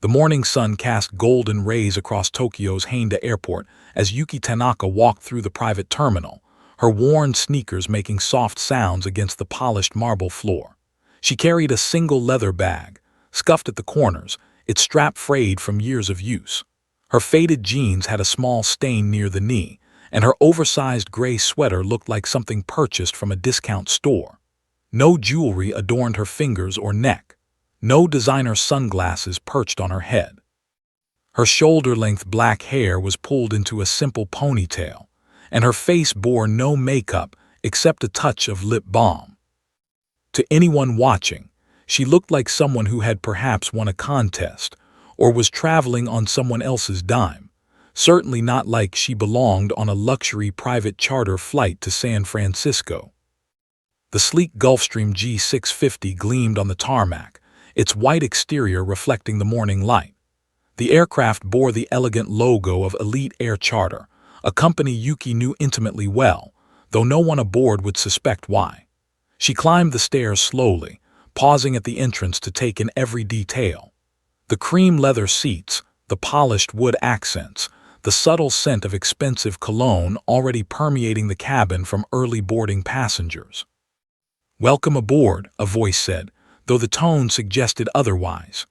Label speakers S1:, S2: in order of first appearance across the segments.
S1: The morning sun cast golden rays across Tokyo's Haneda Airport as Yuki Tanaka walked through the private terminal, her worn sneakers making soft sounds against the polished marble floor. She carried a single leather bag, scuffed at the corners, its strap frayed from years of use. Her faded jeans had a small stain near the knee, and her oversized gray sweater looked like something purchased from a discount store. No jewelry adorned her fingers or neck. No designer sunglasses perched on her head. Her shoulder-length black hair was pulled into a simple ponytail, and her face bore no makeup except a touch of lip balm. To anyone watching, she looked like someone who had perhaps won a contest or was traveling on someone else's dime, certainly not like she belonged on a luxury private charter flight to San Francisco. The sleek Gulfstream G650 gleamed on the tarmac, its white exterior reflecting the morning light. The aircraft bore the elegant logo of Elite Air Charter, a company Yuki knew intimately well, though no one aboard would suspect why. She climbed the stairs slowly, pausing at the entrance to take in every detail. The cream leather seats, the polished wood accents, the subtle scent of expensive cologne already permeating the cabin from early boarding passengers. "Welcome aboard," a voice said, though the tone suggested otherwise.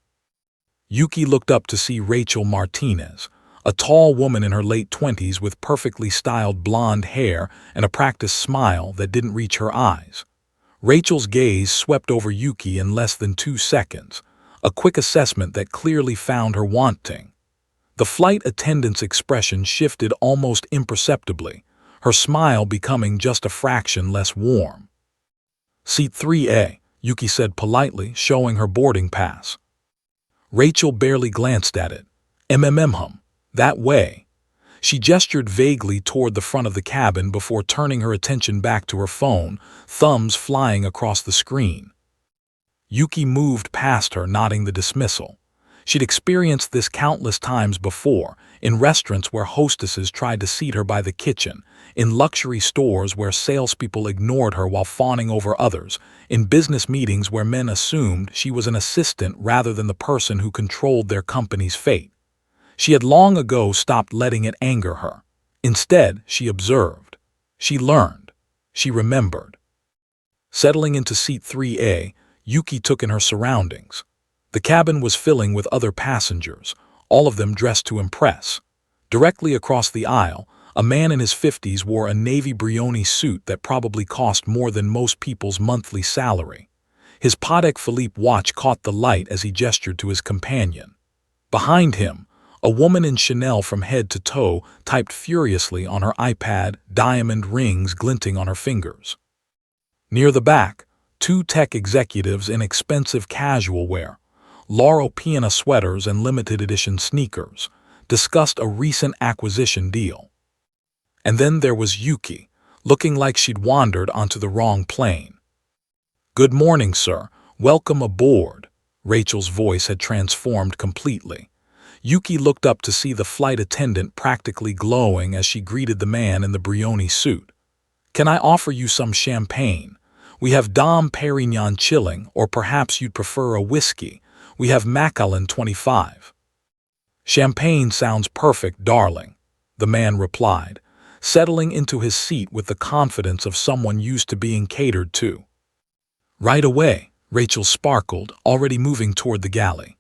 S1: Yuki looked up to see Rachel Martinez, a tall woman in her late 20s with perfectly styled blonde hair and a practiced smile that didn't reach her eyes. Rachel's gaze swept over Yuki in less than 2 seconds, a quick assessment that clearly found her wanting. The flight attendant's expression shifted almost imperceptibly, her smile becoming just a fraction less warm. "Seat 3A," Yuki said politely, showing her boarding pass. Rachel barely glanced at it. "Hum, that way." She gestured vaguely toward the front of the cabin before turning her attention back to her phone, thumbs flying across the screen. Yuki moved past her, nodding the dismissal. She'd experienced this countless times before, in restaurants where hostesses tried to seat her by the kitchen, in luxury stores where salespeople ignored her while fawning over others, in business meetings where men assumed she was an assistant rather than the person who controlled their company's fate. She had long ago stopped letting it anger her. Instead, she observed. She learned. She remembered. Settling into seat 3A, Yuki took in her surroundings. The cabin was filling with other passengers, all of them dressed to impress. Directly across the aisle, a man in his 50s wore a navy Brioni suit that probably cost more than most people's monthly salary. His Patek Philippe watch caught the light as he gestured to his companion. Behind him, a woman in Chanel from head to toe typed furiously on her iPad, diamond rings glinting on her fingers. Near the back, 2 tech executives in expensive casual wear, Loro Piana sweaters and limited edition sneakers, discussed a recent acquisition deal. And then there was Yuki, looking like she'd wandered onto the wrong plane. "Good morning, sir. Welcome aboard." Rachel's voice had transformed completely. Yuki looked up to see the flight attendant practically glowing as she greeted the man in the Brioni suit. "Can I offer you some champagne? We have Dom Perignon chilling, or perhaps you'd prefer a whiskey. We have Macallan 25. "Champagne sounds perfect, darling," the man replied, settling into his seat with the confidence of someone used to being catered to. "Right away," Rachel sparkled, already moving toward the galley.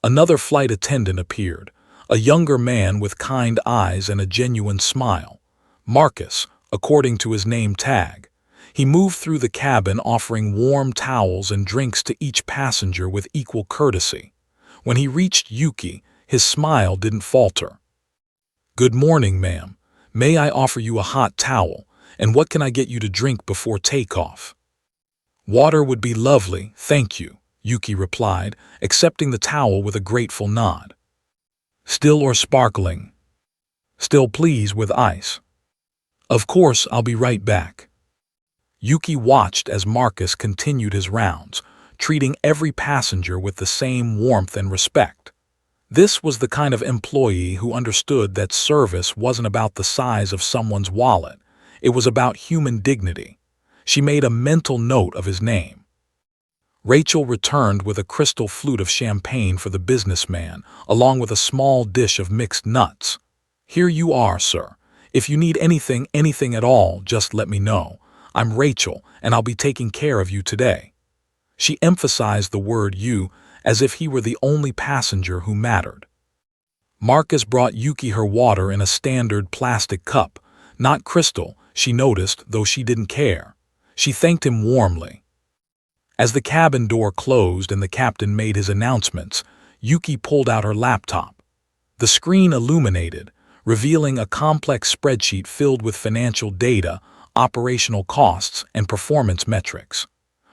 S1: Another flight attendant appeared, a younger man with kind eyes and a genuine smile. Marcus, according to his name tag. He moved through the cabin offering warm towels and drinks to each passenger with equal courtesy. When he reached Yuki, his smile didn't falter. "Good morning, ma'am. May I offer you a hot towel, and what can I get you to drink before takeoff?" "Water would be lovely, thank you," Yuki replied, accepting the towel with a grateful nod. "Still or sparkling?" "Still, please, with ice." "Of course, I'll be right back." Yuki watched as Marcus continued his rounds, treating every passenger with the same warmth and respect. This was the kind of employee who understood that service wasn't about the size of someone's wallet, it was about human dignity. She made a mental note of his name. Rachel returned with a crystal flute of champagne for the businessman, along with a small dish of mixed nuts. "Here you are, sir. If you need anything at all, just let me know. I'm Rachel, and I'll be taking care of you today." She emphasized the word you, as if he were the only passenger who mattered. Marcus brought Yuki her water in a standard plastic cup, not crystal, she noticed, though she didn't care. She thanked him warmly. As the cabin door closed and the captain made his announcements, Yuki pulled out her laptop. The screen illuminated, revealing a complex spreadsheet filled with financial data, operational costs, and performance metrics.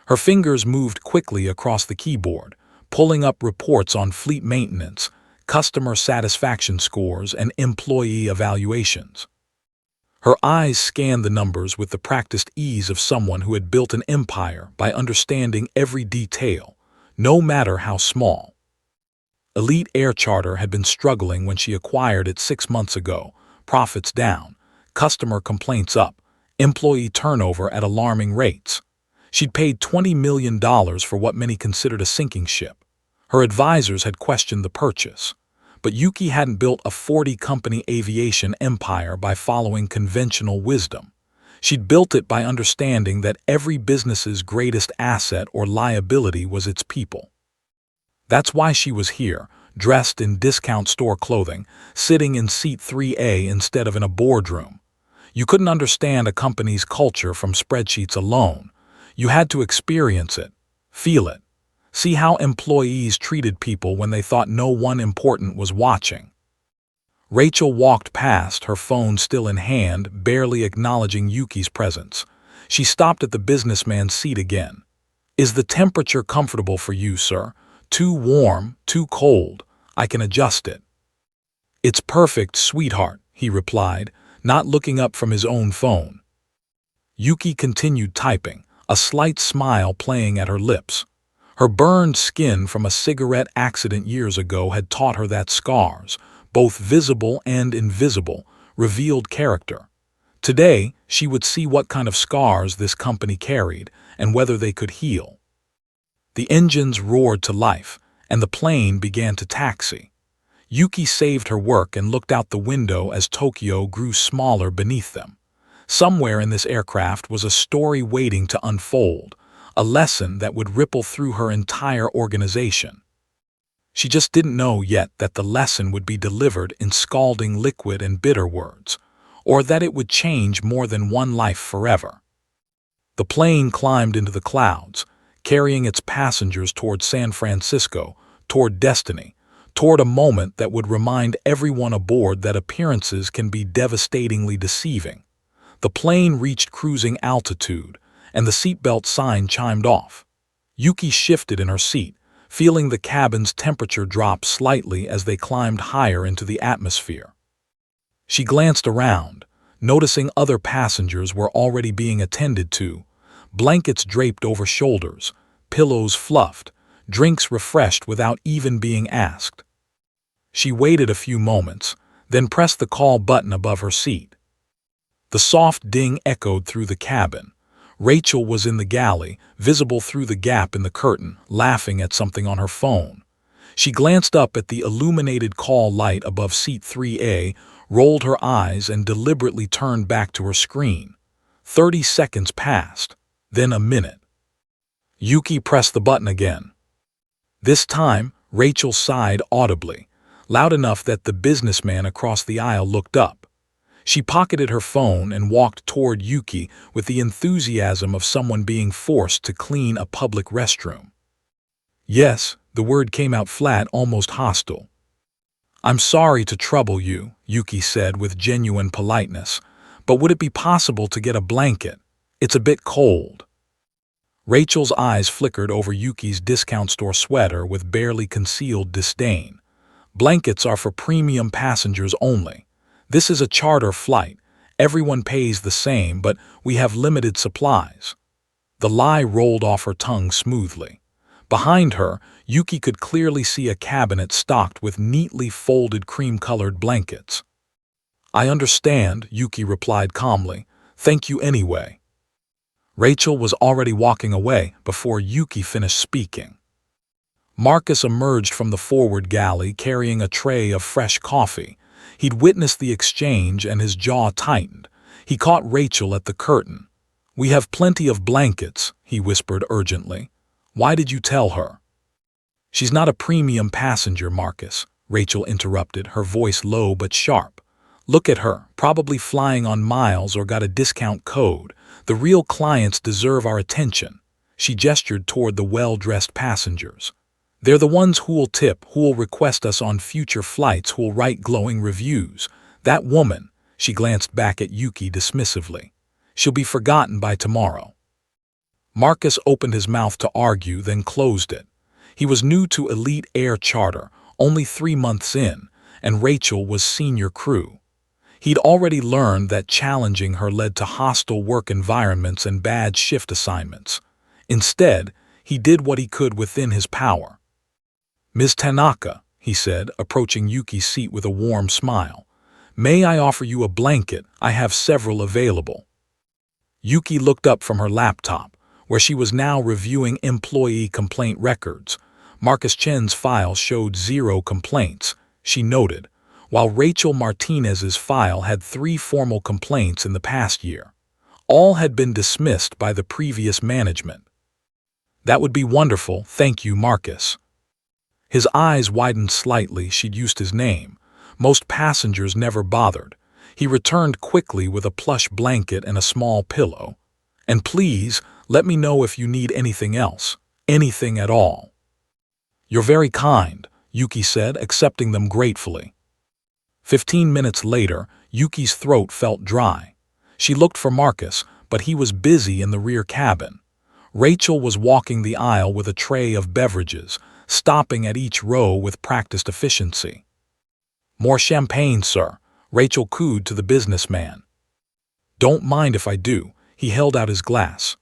S1: Her fingers moved quickly across the keyboard, pulling up reports on fleet maintenance, customer satisfaction scores, and employee evaluations. Her eyes scanned the numbers with the practiced ease of someone who had built an empire by understanding every detail, no matter how small. Elite Air Charter had been struggling when she acquired it 6 months ago, profits down, customer complaints up, employee turnover at alarming rates. She'd paid $20 million for what many considered a sinking ship. Her advisors had questioned the purchase. But Yuki hadn't built a 40-company aviation empire by following conventional wisdom. She'd built it by understanding that every business's greatest asset or liability was its people. That's why she was here, dressed in discount store clothing, sitting in seat 3A instead of in a boardroom. You couldn't understand a company's culture from spreadsheets alone. You had to experience it, feel it. See how employees treated people when they thought no one important was watching. Rachel walked past, her phone still in hand, barely acknowledging Yuki's presence. She stopped at the businessman's seat again. "Is the temperature comfortable for you, sir? Too warm, too cold? I can adjust it." "It's perfect, sweetheart," he replied, not looking up from his own phone. Yuki continued typing, a slight smile playing at her lips. Her burned skin from a cigarette accident years ago had taught her that scars, both visible and invisible, revealed character. Today, she would see what kind of scars this company carried and whether they could heal. The engines roared to life, and the plane began to taxi. Yuki saved her work and looked out the window as Tokyo grew smaller beneath them. Somewhere in this aircraft was a story waiting to unfold, a lesson that would ripple through her entire organization. She just didn't know yet that the lesson would be delivered in scalding liquid and bitter words, or that it would change more than one life forever. The plane climbed into the clouds, carrying its passengers toward San Francisco, toward destiny, toward a moment that would remind everyone aboard that appearances can be devastatingly deceiving. The plane reached cruising altitude, and the seatbelt sign chimed off. Yuki shifted in her seat, feeling the cabin's temperature drop slightly as they climbed higher into the atmosphere. She glanced around, noticing other passengers were already being attended to, blankets draped over shoulders, pillows fluffed, drinks refreshed without even being asked. She waited a few moments, then pressed the call button above her seat. The soft ding echoed through the cabin. Rachel was in the galley, visible through the gap in the curtain, laughing at something on her phone. She glanced up at the illuminated call light above seat 3A, rolled her eyes, and deliberately turned back to her screen. 30 seconds passed, then a minute. Yuki pressed the button again. This time, Rachel sighed audibly, loud enough that the businessman across the aisle looked up. She pocketed her phone and walked toward Yuki with the enthusiasm of someone being forced to clean a public restroom. "Yes," the word came out flat, almost hostile. "I'm sorry to trouble you," Yuki said with genuine politeness, "but would it be possible to get a blanket? It's a bit cold." Rachel's eyes flickered over Yuki's discount store sweater with barely concealed disdain. "Blankets are for premium passengers only. This is a charter flight. Everyone pays the same, but we have limited supplies." The lie rolled off her tongue smoothly. Behind her, Yuki could clearly see a cabinet stocked with neatly folded cream-colored blankets. "I understand," Yuki replied calmly. "Thank you anyway." Rachel was already walking away before Yuki finished speaking. Marcus emerged from the forward galley carrying a tray of fresh coffee. He'd witnessed the exchange and his jaw tightened. He caught Rachel at the curtain. "We have plenty of blankets," he whispered urgently. "Why did you tell her?" "She's not a premium passenger, Marcus," Rachel interrupted, her voice low but sharp. "Look at her, probably flying on miles or got a discount code. The real clients deserve our attention." She gestured toward the well-dressed passengers. "They're the ones who'll tip, who'll request us on future flights, who'll write glowing reviews. That woman," she glanced back at Yuki dismissively, "she'll be forgotten by tomorrow." Marcus opened his mouth to argue, then closed it. He was new to Elite Air Charter, only 3 months in, and Rachel was senior crew. He'd already learned that challenging her led to hostile work environments and bad shift assignments. Instead, he did what he could within his power. "Ms. Tanaka," he said, approaching Yuki's seat with a warm smile, "may I offer you a blanket? I have several available." Yuki looked up from her laptop, where she was now reviewing employee complaint records. Marcus Chen's file showed 0 complaints, she noted, while Rachel Martinez's file had 3 formal complaints in the past year. All had been dismissed by the previous management. "That would be wonderful, thank you, Marcus." His eyes widened slightly. She'd used his name. Most passengers never bothered. He returned quickly with a plush blanket and a small pillow. "And please, let me know if you need anything else. Anything at all." "You're very kind," Yuki said, accepting them gratefully. 15 minutes later, Yuki's throat felt dry. She looked for Marcus, but he was busy in the rear cabin. Rachel was walking the aisle with a tray of beverages, stopping at each row with practiced efficiency. "More champagne, sir," Rachel cooed to the businessman. "Don't mind if I do." He held out his glass.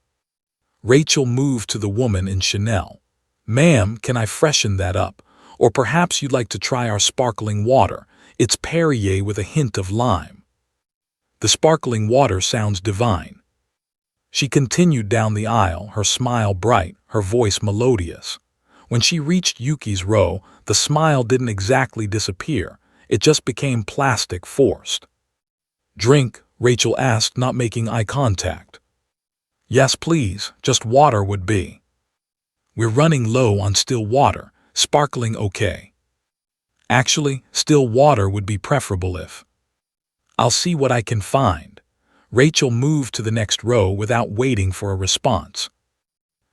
S1: Rachel moved to the woman in Chanel. "Ma'am, can I freshen that up? Or perhaps you'd like to try our sparkling water. It's Perrier with a hint of lime." "The sparkling water sounds divine." She continued down the aisle, her smile bright, her voice melodious. When she reached Yuki's row, the smile didn't exactly disappear. It just became plastic, forced. "Drink?" Rachel asked, not making eye contact. "Yes, please. Just water would be." "We're running low on still water. Sparkling okay." "Actually, still water would be preferable if." "I'll see what I can find." Rachel moved to the next row without waiting for a response.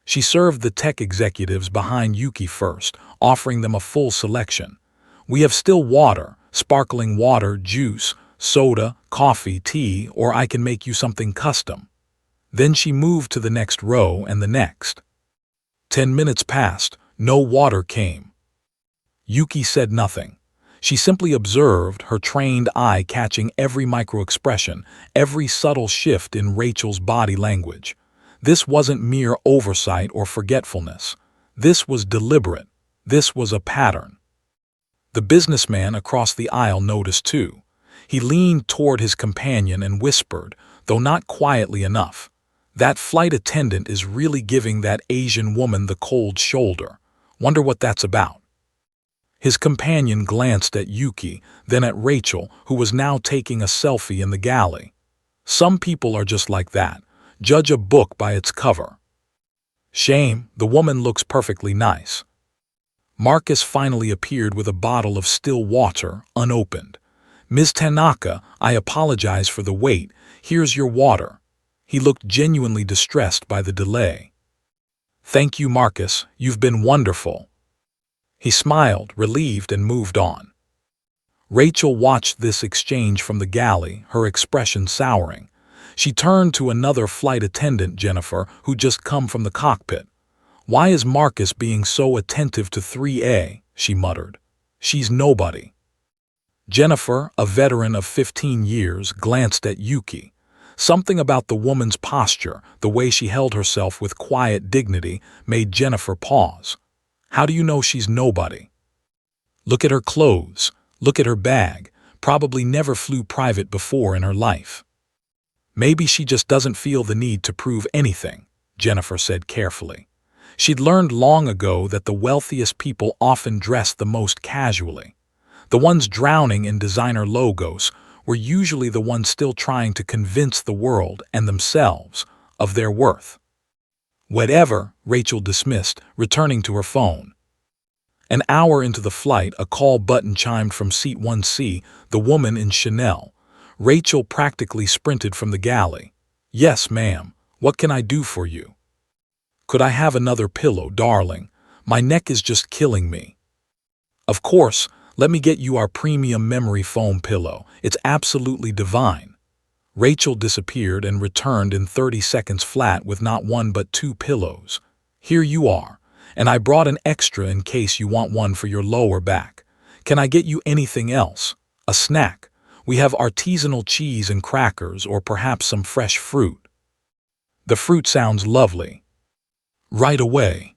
S1: She served the tech executives behind Yuki first, offering them a full selection. "We have still water, sparkling water, juice, soda, coffee, tea, or I can make you something custom." Then she moved to the next row and the next. 10 minutes passed, no water came. Yuki said nothing. She simply observed, her trained eye catching every micro-expression, every subtle shift in Rachel's body language. This wasn't mere oversight or forgetfulness. This was deliberate. This was a pattern. The businessman across the aisle noticed too. He leaned toward his companion and whispered, though not quietly enough, "That flight attendant is really giving that Asian woman the cold shoulder. Wonder what that's about." His companion glanced at Yuki, then at Rachel, who was now taking a selfie in the galley. "Some people are just like that. Judge a book by its cover." "Shame, the woman looks perfectly nice." Marcus finally appeared with a bottle of still water, unopened. "Ms. Tanaka, I apologize for the wait. Here's your water." He looked genuinely distressed by the delay. "Thank you, Marcus. You've been wonderful." He smiled, relieved, and moved on. Rachel watched this exchange from the galley, her expression souring. She turned to another flight attendant, Jennifer, who'd just come from the cockpit. "Why is Marcus being so attentive to 3A?" she muttered. "She's nobody." Jennifer, a veteran of 15 years, glanced at Yuki. Something about the woman's posture, the way she held herself with quiet dignity, made Jennifer pause. "How do you know she's nobody?" "Look at her clothes. Look at her bag. Probably never flew private before in her life." Maybe she just doesn't feel the need to prove anything, Jennifer said carefully. She'd learned long ago that the wealthiest people often dressed the most casually. The ones drowning in designer logos were usually the ones still trying to convince the world and themselves of their worth. Whatever, Rachel dismissed, returning to her phone. An hour into the flight, a call button chimed from seat 1C, the woman in Chanel. Rachel practically sprinted from the galley. "Yes, ma'am. What can I do for you?" "Could I have another pillow, darling? My neck is just killing me." "Of course. Let me get you our premium memory foam pillow. It's absolutely divine." Rachel disappeared and returned in 30 seconds flat with not one but two pillows. "Here you are. And I brought an extra in case you want one for your lower back. Can I get you anything else? A snack? We have artisanal cheese and crackers, or perhaps some fresh fruit." "The fruit sounds lovely." "Right away."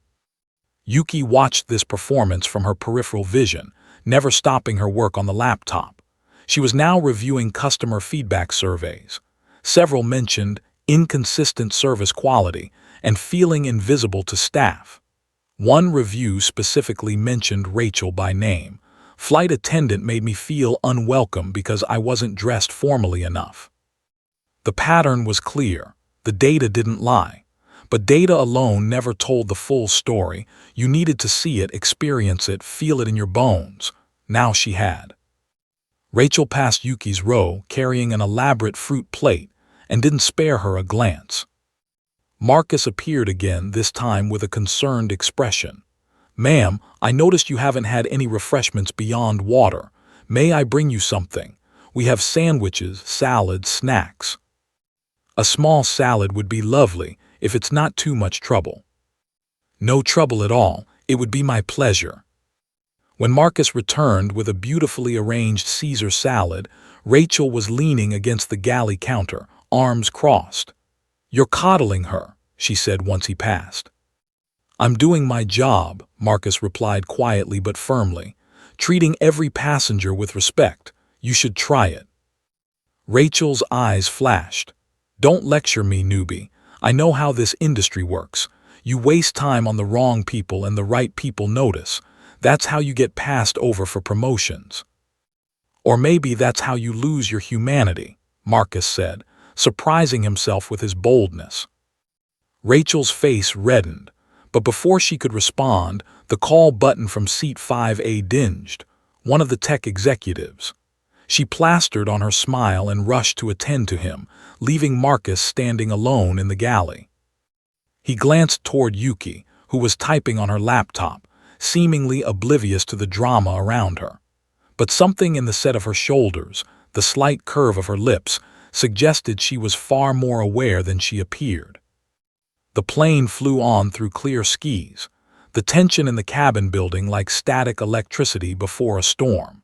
S1: Yuki watched this performance from her peripheral vision, never stopping her work on the laptop. She was now reviewing customer feedback surveys. Several mentioned inconsistent service quality and feeling invisible to staff. One review specifically mentioned Rachel by name. "Flight attendant made me feel unwelcome because I wasn't dressed formally enough." The pattern was clear. The data didn't lie. But data alone never told the full story. You needed to see it, experience it, feel it in your bones. Now she had. Rachel passed Yuki's row, carrying an elaborate fruit plate, and didn't spare her a glance. Marcus appeared again, this time with a concerned expression. "Ma'am, I noticed you haven't had any refreshments beyond water. May I bring you something? We have sandwiches, salads, snacks." "A small salad would be lovely, if it's not too much trouble." "No trouble at all. It would be my pleasure." When Marcus returned with a beautifully arranged Caesar salad, Rachel was leaning against the galley counter, arms crossed. "You're coddling her," she said once he passed. "I'm doing my job," Marcus replied quietly but firmly. "Treating every passenger with respect. You should try it." Rachel's eyes flashed. "Don't lecture me, newbie. I know how this industry works. You waste time on the wrong people and the right people notice. That's how you get passed over for promotions." "Or maybe that's how you lose your humanity," Marcus said, surprising himself with his boldness. Rachel's face reddened, but before she could respond, the call button from seat 5A dinged, one of the tech executives. She plastered on her smile and rushed to attend to him, leaving Marcus standing alone in the galley. He glanced toward Yuki, who was typing on her laptop, seemingly oblivious to the drama around her. But something in the set of her shoulders, the slight curve of her lips, suggested she was far more aware than she appeared. The plane flew on through clear skies, the tension in the cabin building like static electricity before a storm.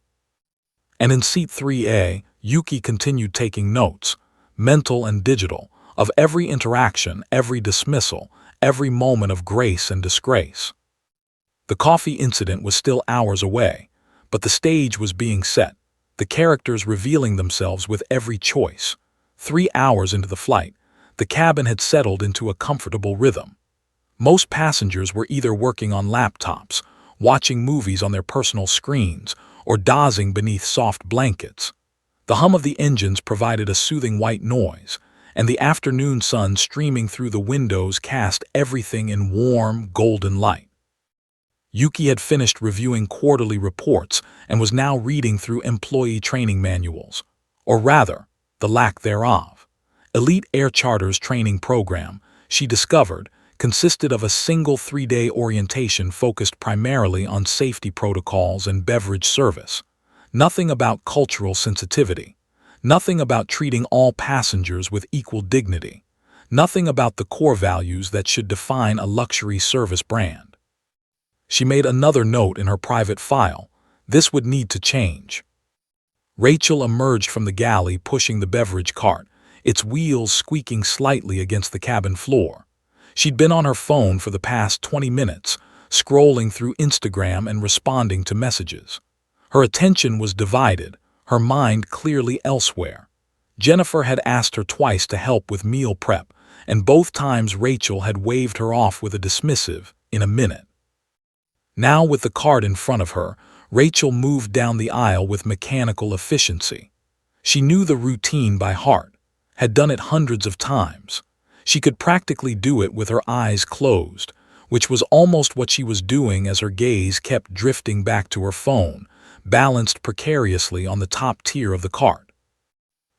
S1: And in seat 3A, Yuki continued taking notes, mental and digital, of every interaction, every dismissal, every moment of grace and disgrace. The coffee incident was still hours away, but the stage was being set, the characters revealing themselves with every choice. 3 hours into the flight, the cabin had settled into a comfortable rhythm. Most passengers were either working on laptops, watching movies on their personal screens, or dozing beneath soft blankets. The hum of the engines provided a soothing white noise, and the afternoon sun streaming through the windows cast everything in warm, golden light. Yuki had finished reviewing quarterly reports and was now reading through employee training manuals, or rather, the lack thereof. Elite Air Charter's training program, she discovered, consisted of a single 3-day orientation focused primarily on safety protocols and beverage service. Nothing about cultural sensitivity. Nothing about treating all passengers with equal dignity. Nothing about the core values that should define a luxury service brand. She made another note in her private file. This would need to change. Rachel emerged from the galley pushing the beverage cart, its wheels squeaking slightly against the cabin floor. She'd been on her phone for the past 20 minutes, scrolling through Instagram and responding to messages. Her attention was divided, her mind clearly elsewhere. Jennifer had asked her twice to help with meal prep, and both times Rachel had waved her off with a dismissive, "in a minute." Now, with the cart in front of her, Rachel moved down the aisle with mechanical efficiency. She knew the routine by heart, had done it hundreds of times. She could practically do it with her eyes closed, which was almost what she was doing as her gaze kept drifting back to her phone, balanced precariously on the top tier of the cart.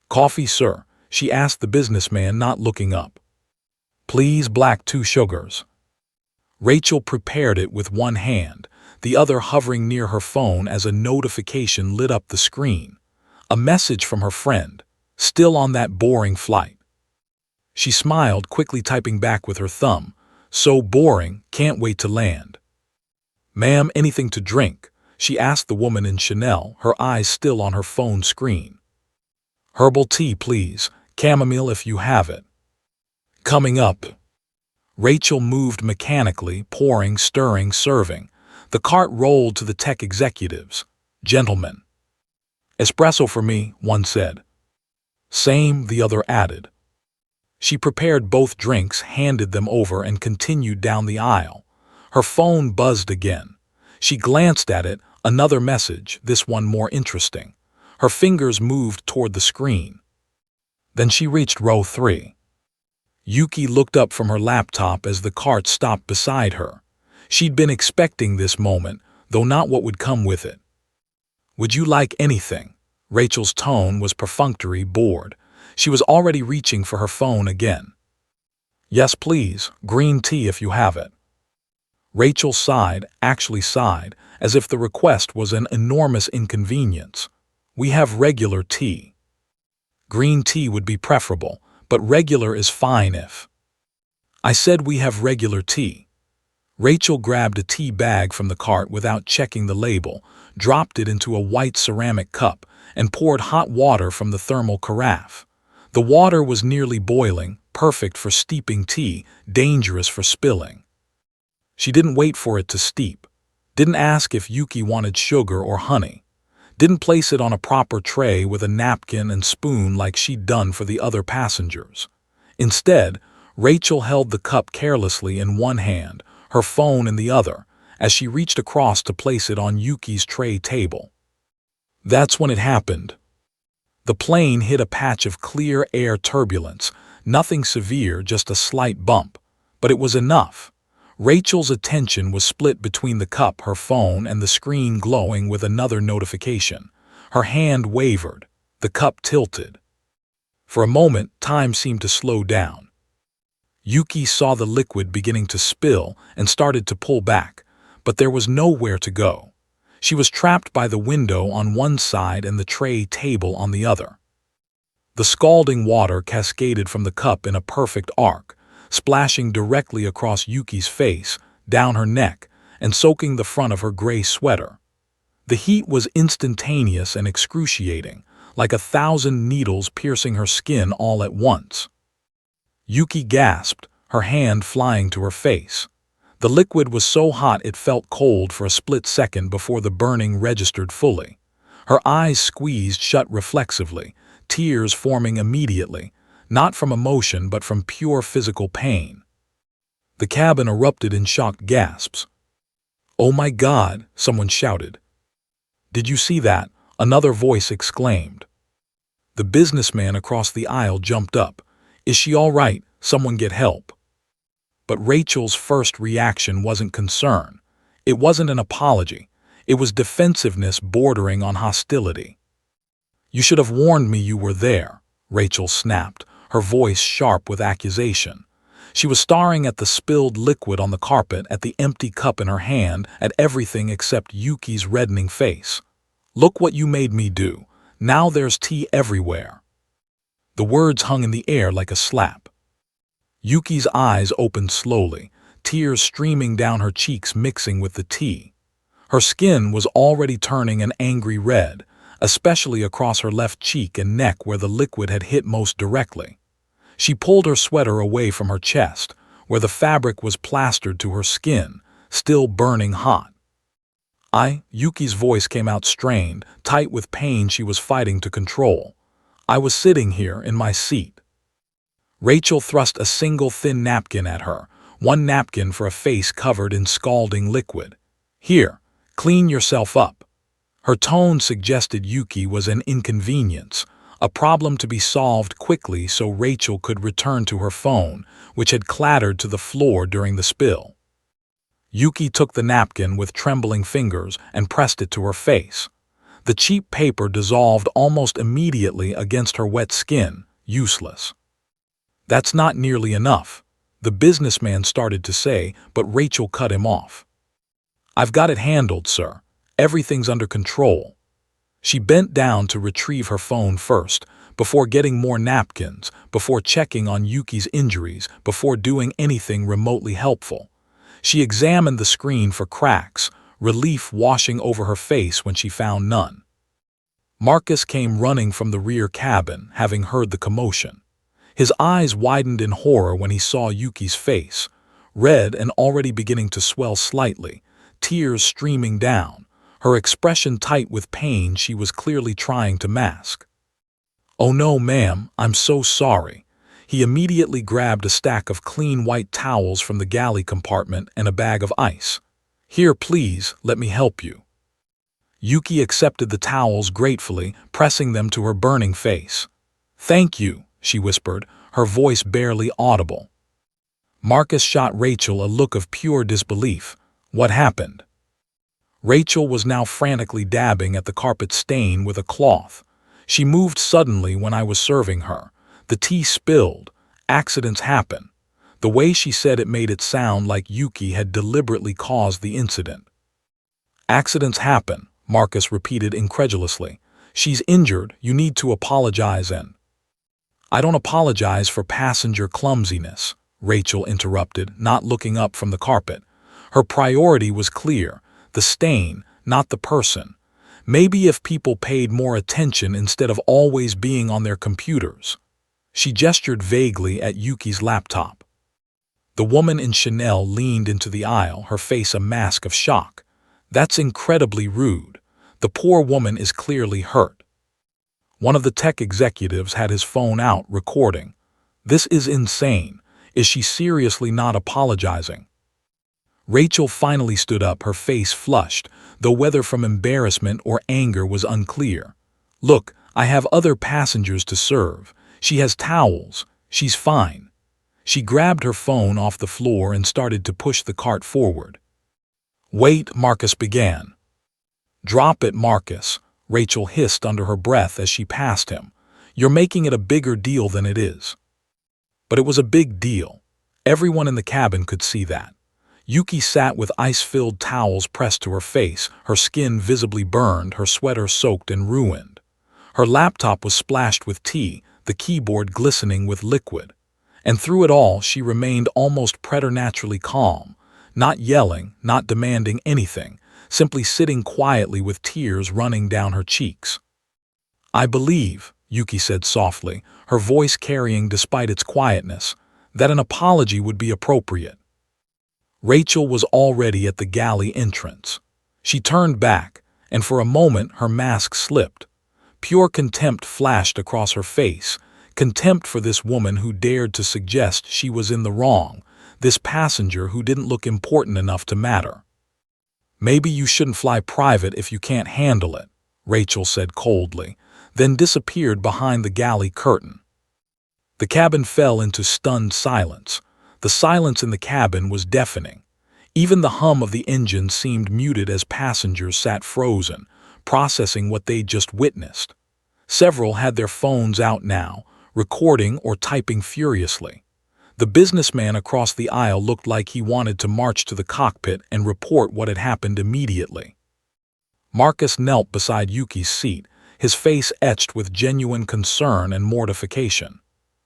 S1: "Coffee, sir?" she asked the businessman, not looking up. "Please, black, 2 sugars." Rachel prepared it with one hand, the other hovering near her phone as a notification lit up the screen. A message from her friend, still on that boring flight. She smiled, quickly typing back with her thumb, "So boring, can't wait to land." "Ma'am, anything to drink?" she asked the woman in Chanel, her eyes still on her phone screen. "Herbal tea, please, chamomile if you have it." "Coming up." Rachel moved mechanically, pouring, stirring, serving. The cart rolled to the tech executives. "Gentlemen." "Espresso for me," one said. "Same," the other added. She prepared both drinks, handed them over, and continued down the aisle. Her phone buzzed again. She glanced at it, another message, this one more interesting. Her fingers moved toward the screen. Then she reached row 3. Yuki looked up from her laptop as the cart stopped beside her. She'd been expecting this moment, though not what would come with it. "Would you like anything?" Rachel's tone was perfunctory, bored. She was already reaching for her phone again. "Yes, please, green tea if you have it." Rachel sighed, actually sighed, as if the request was an enormous inconvenience. "We have regular tea." "Green tea would be preferable, but regular is fine if." "I said we have regular tea." Rachel grabbed a tea bag from the cart without checking the label, dropped it into a white ceramic cup, and poured hot water from the thermal carafe. The water was nearly boiling, perfect for steeping tea, dangerous for spilling. She didn't wait for it to steep, didn't ask if Yuki wanted sugar or honey, didn't place it on a proper tray with a napkin and spoon like she'd done for the other passengers. Instead, Rachel held the cup carelessly in one hand, her phone in the other, as she reached across to place it on Yuki's tray table. That's when it happened. The plane hit a patch of clear air turbulence, nothing severe, just a slight bump. But it was enough. Rachel's attention was split between the cup, her phone, and the screen glowing with another notification. Her hand wavered. The cup tilted. For a moment, time seemed to slow down. Yuki saw the liquid beginning to spill and started to pull back, but there was nowhere to go. She was trapped by the window on one side and the tray table on the other. The scalding water cascaded from the cup in a perfect arc, splashing directly across Yuki's face, down her neck, and soaking the front of her gray sweater. The heat was instantaneous and excruciating, like 1,000 needles piercing her skin all at once. Yuki gasped, her hand flying to her face. The liquid was so hot it felt cold for a split second before the burning registered fully. Her eyes squeezed shut reflexively, tears forming immediately, not from emotion but from pure physical pain. The cabin erupted in shocked gasps. "Oh my God!" someone shouted. "Did you see that?" another voice exclaimed. The businessman across the aisle jumped up. "Is she all right? Someone get help." But Rachel's first reaction wasn't concern. It wasn't an apology. It was defensiveness bordering on hostility. "You should have warned me you were there," Rachel snapped, her voice sharp with accusation. She was staring at the spilled liquid on the carpet, at the empty cup in her hand, at everything except Yuki's reddening face. "Look what you made me do. Now there's tea everywhere." The words hung in the air like a slap. Yuki's eyes opened slowly, tears streaming down her cheeks mixing with the tea. Her skin was already turning an angry red, especially across her left cheek and neck where the liquid had hit most directly. She pulled her sweater away from her chest, where the fabric was plastered to her skin, still burning hot. Yuki's voice came out strained, tight with pain she was fighting to control. I was sitting here in my seat." Rachel thrust a single thin napkin at her, one napkin for a face covered in scalding liquid. "Here, clean yourself up." Her tone suggested Yuki was an inconvenience, a problem to be solved quickly so Rachel could return to her phone, which had clattered to the floor during the spill. Yuki took the napkin with trembling fingers and pressed it to her face. The cheap paper dissolved almost immediately against her wet skin, useless. "That's not nearly enough," the businessman started to say, but Rachel cut him off. "I've got it handled, sir. Everything's under control." She bent down to retrieve her phone first, before getting more napkins, before checking on Yuki's injuries, before doing anything remotely helpful. She examined the screen for cracks, relief washing over her face when she found none. Marcus came running from the rear cabin, having heard the commotion. His eyes widened in horror when he saw Yuki's face, red and already beginning to swell slightly, tears streaming down, her expression tight with pain she was clearly trying to mask. "Oh no, ma'am, I'm so sorry." He immediately grabbed a stack of clean white towels from the galley compartment and a bag of ice. "Here, please, let me help you." Yuki accepted the towels gratefully, pressing them to her burning face. "Thank you," she whispered, her voice barely audible. Marcus shot Rachel a look of pure disbelief. "What happened?" Rachel was now frantically dabbing at the carpet stain with a cloth. "She moved suddenly when I was serving her. The tea spilled. Accidents happen." The way she said it made it sound like Yuki had deliberately caused the incident. "Accidents happen," Marcus repeated incredulously. "She's injured, you need to apologize and—" "I don't apologize for passenger clumsiness," Rachel interrupted, not looking up from the carpet. Her priority was clear, the stain, not the person. Maybe if people paid more attention instead of always being on their computers. She gestured vaguely at Yuki's laptop. The woman in Chanel leaned into the aisle, her face a mask of shock. "That's incredibly rude. The poor woman is clearly hurt." One of the tech executives had his phone out, recording. "This is insane. Is she seriously not apologizing?" Rachel finally stood up, her face flushed, though whether from embarrassment or anger was unclear. "Look, I have other passengers to serve. She has towels. She's fine." She grabbed her phone off the floor and started to push the cart forward. "Wait," Marcus began. "Drop it, Marcus," Rachel hissed under her breath as she passed him. "You're making it a bigger deal than it is." But it was a big deal. Everyone in the cabin could see that. Yuki sat with ice-filled towels pressed to her face, her skin visibly burned, her sweater soaked and ruined. Her laptop was splashed with tea, the keyboard glistening with liquid. And through it all, she remained almost preternaturally calm, not yelling, not demanding anything, simply sitting quietly with tears running down her cheeks. "I believe," Yuki said softly, her voice carrying despite its quietness, "that an apology would be appropriate." Rachel was already at the galley entrance. She turned back, and for a moment her mask slipped. Pure contempt flashed across her face, contempt for this woman who dared to suggest she was in the wrong, this passenger who didn't look important enough to matter. "Maybe you shouldn't fly private if you can't handle it," Rachel said coldly, then disappeared behind the galley curtain. The cabin fell into stunned silence. The silence in the cabin was deafening. Even the hum of the engine seemed muted as passengers sat frozen, processing what they'd just witnessed. Several had their phones out now, recording or typing furiously. The businessman across the aisle looked like he wanted to march to the cockpit and report what had happened immediately. Marcus knelt beside Yuki's seat, his face etched with genuine concern and mortification.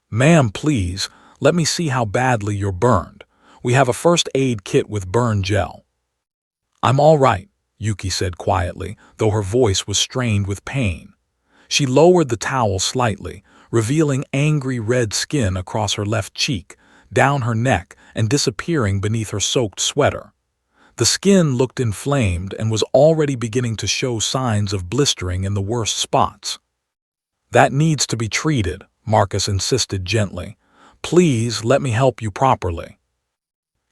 S1: "Ma'am, please, let me see how badly you're burned. We have a first aid kit with burn gel." "I'm all right," Yuki said quietly, though her voice was strained with pain. She lowered the towel slightly, revealing angry red skin across her left cheek, down her neck, and disappearing beneath her soaked sweater. The skin looked inflamed and was already beginning to show signs of blistering in the worst spots. That needs to be treated, Marcus insisted gently. Please let me help you properly.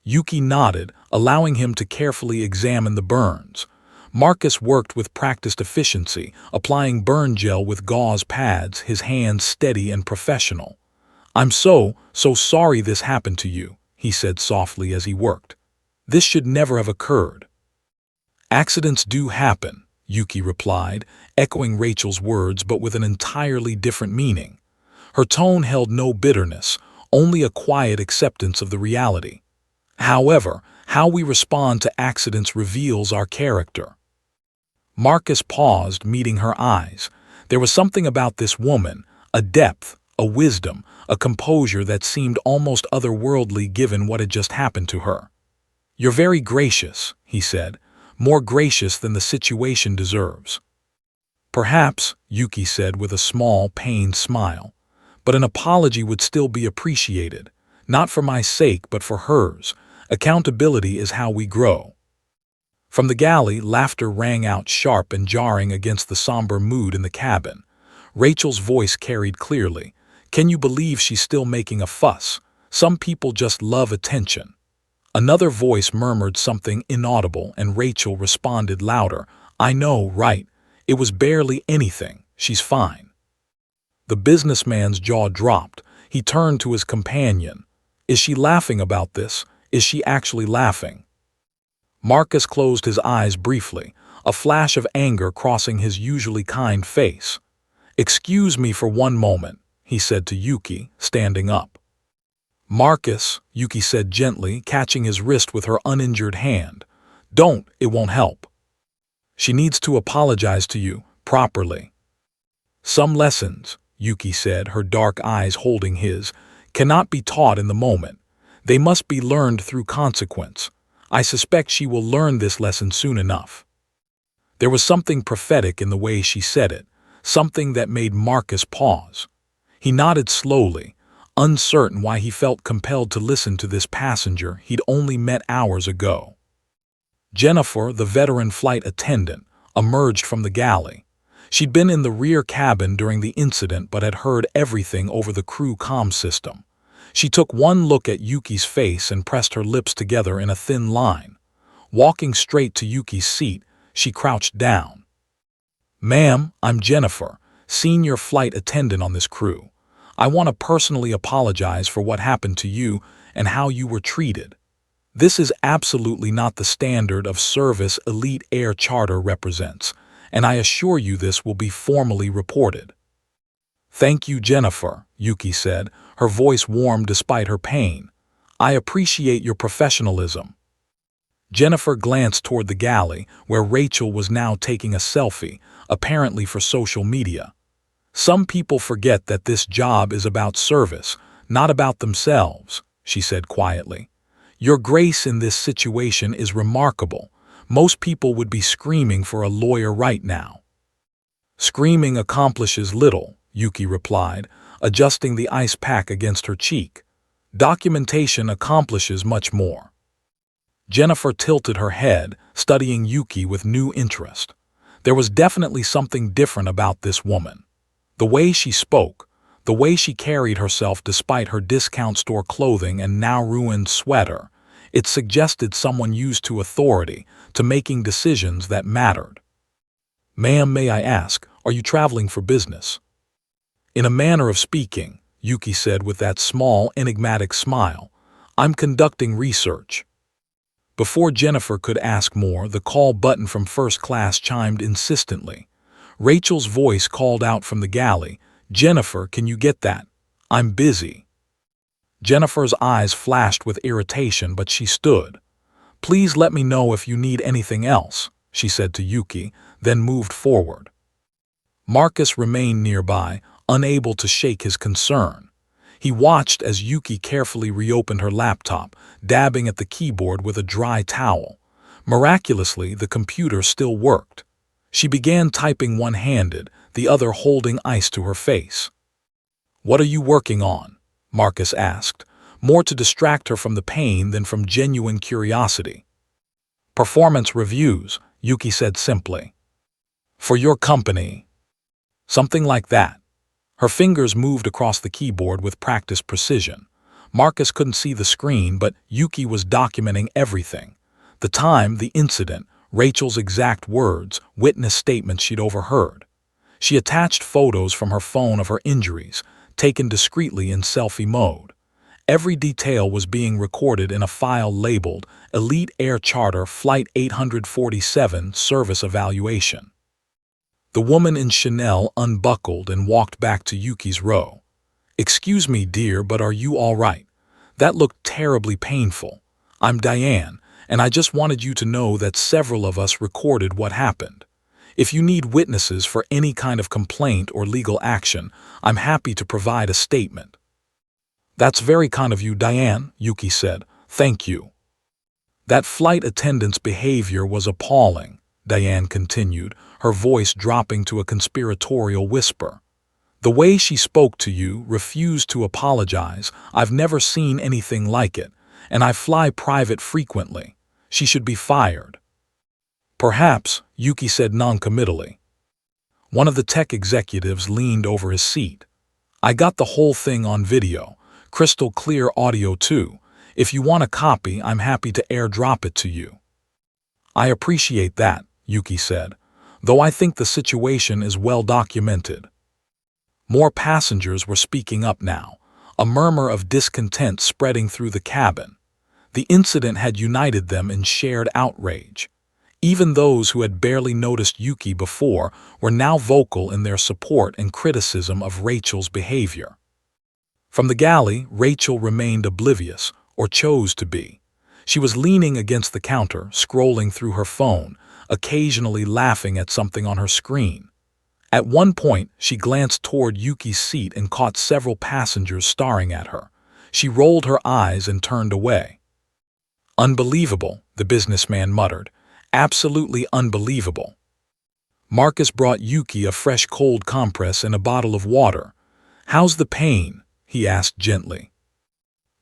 S1: Yuki nodded, allowing him to carefully examine the burns. Marcus worked with practiced efficiency, applying burn gel with gauze pads, his hands steady and professional. I'm so sorry this happened to you, he said softly as he worked. This should never have occurred. Accidents do happen, Yuki replied, echoing Rachel's words but with an entirely different meaning. Her tone held no bitterness, only a quiet acceptance of the reality. However, how we respond to accidents reveals our character. Marcus paused, meeting her eyes. There was something about this woman, a depth, a wisdom, a composure that seemed almost otherworldly given what had just happened to her. You're very gracious, he said, more gracious than the situation deserves. Perhaps, Yuki said with a small, pained smile, but an apology would still be appreciated, not for my sake but for hers. Accountability is how we grow. From the galley, laughter rang out sharp and jarring against the somber mood in the cabin. Rachel's voice carried clearly. Can you believe she's still making a fuss? Some people just love attention. Another voice murmured something inaudible, and Rachel responded louder. I know, right? It was barely anything. She's fine. The businessman's jaw dropped. He turned to his companion. Is she laughing about this? Is she actually laughing? Marcus closed his eyes briefly, a flash of anger crossing his usually kind face. Excuse me for one moment, he said to Yuki, standing up. Marcus, Yuki said gently, catching his wrist with her uninjured hand. Don't, it won't help. She needs to apologize to you, properly. Some lessons, Yuki said, her dark eyes holding his, cannot be taught in the moment. They must be learned through consequence. I suspect she will learn this lesson soon enough. There was something prophetic in the way she said it, something that made Marcus pause. He nodded slowly, uncertain why he felt compelled to listen to this passenger he'd only met hours ago. Jennifer, the veteran flight attendant, emerged from the galley. She'd been in the rear cabin during the incident but had heard everything over the crew comm system. She took one look at Yuki's face and pressed her lips together in a thin line. Walking straight to Yuki's seat, she crouched down. Ma'am, I'm Jennifer, senior flight attendant on this crew. I want to personally apologize for what happened to you and how you were treated. This is absolutely not the standard of service Elite Air Charter represents, and I assure you this will be formally reported. Thank you, Jennifer, Yuki said, her voice warm despite her pain. I appreciate your professionalism. Jennifer glanced toward the galley, where Rachel was now taking a selfie, apparently for social media. Some people forget that this job is about service, not about themselves, she said quietly. Your grace in this situation is remarkable. Most people would be screaming for a lawyer right now. Screaming accomplishes little, Yuki replied, adjusting the ice pack against her cheek. Documentation accomplishes much more. Jennifer tilted her head, studying Yuki with new interest. There was definitely something different about this woman. The way she spoke, the way she carried herself despite her discount store clothing and now ruined sweater, it suggested someone used to authority, to making decisions that mattered. Ma'am, may I ask, are you traveling for business? In a manner of speaking, Yuki said with that small, enigmatic smile, I'm conducting research. Before Jennifer could ask more, the call button from first class chimed insistently. Rachel's voice called out from the galley, Jennifer, can you get that? I'm busy. Jennifer's eyes flashed with irritation, but she stood. Please let me know if you need anything else, she said to Yuki, then moved forward. Marcus remained nearby, unable to shake his concern. He watched as Yuki carefully reopened her laptop, dabbing at the keyboard with a dry towel. Miraculously, the computer still worked. She began typing one-handed, the other holding ice to her face. What are you working on? Marcus asked, more to distract her from the pain than from genuine curiosity. Performance reviews, Yuki said simply. For your company. Something like that. Her fingers moved across the keyboard with practiced precision. Marcus couldn't see the screen, but Yuki was documenting everything. The time, the incident, Rachel's exact words, witness statements she'd overheard. She attached photos from her phone of her injuries, taken discreetly in selfie mode. Every detail was being recorded in a file labeled Elite Air Charter Flight 847 Service Evaluation. The woman in Chanel unbuckled and walked back to Yuki's row. "Excuse me, dear, but are you all right? That looked terribly painful. I'm Diane, and I just wanted you to know that several of us recorded what happened. If you need witnesses for any kind of complaint or legal action, I'm happy to provide a statement." "That's very kind of you, Diane," Yuki said. "Thank you." "That flight attendant's behavior was appalling," Diane continued, her voice dropping to a conspiratorial whisper. "The way she spoke to you, refused to apologize, I've never seen anything like it, and I fly private frequently. She should be fired." "Perhaps," Yuki said noncommittally. One of the tech executives leaned over his seat. "I got the whole thing on video, crystal clear audio too. If you want a copy, I'm happy to airdrop it to you." "I appreciate that," Yuki said, "though I think the situation is well documented." More passengers were speaking up now, a murmur of discontent spreading through the cabin. The incident had united them in shared outrage. Even those who had barely noticed Yuki before were now vocal in their support and criticism of Rachel's behavior. From the galley, Rachel remained oblivious, or chose to be. She was leaning against the counter, scrolling through her phone, occasionally laughing at something on her screen. At one point, she glanced toward Yuki's seat and caught several passengers staring at her. She rolled her eyes and turned away. "Unbelievable," the businessman muttered. "Absolutely unbelievable." Marcus brought Yuki a fresh cold compress and a bottle of water. "How's the pain?" he asked gently.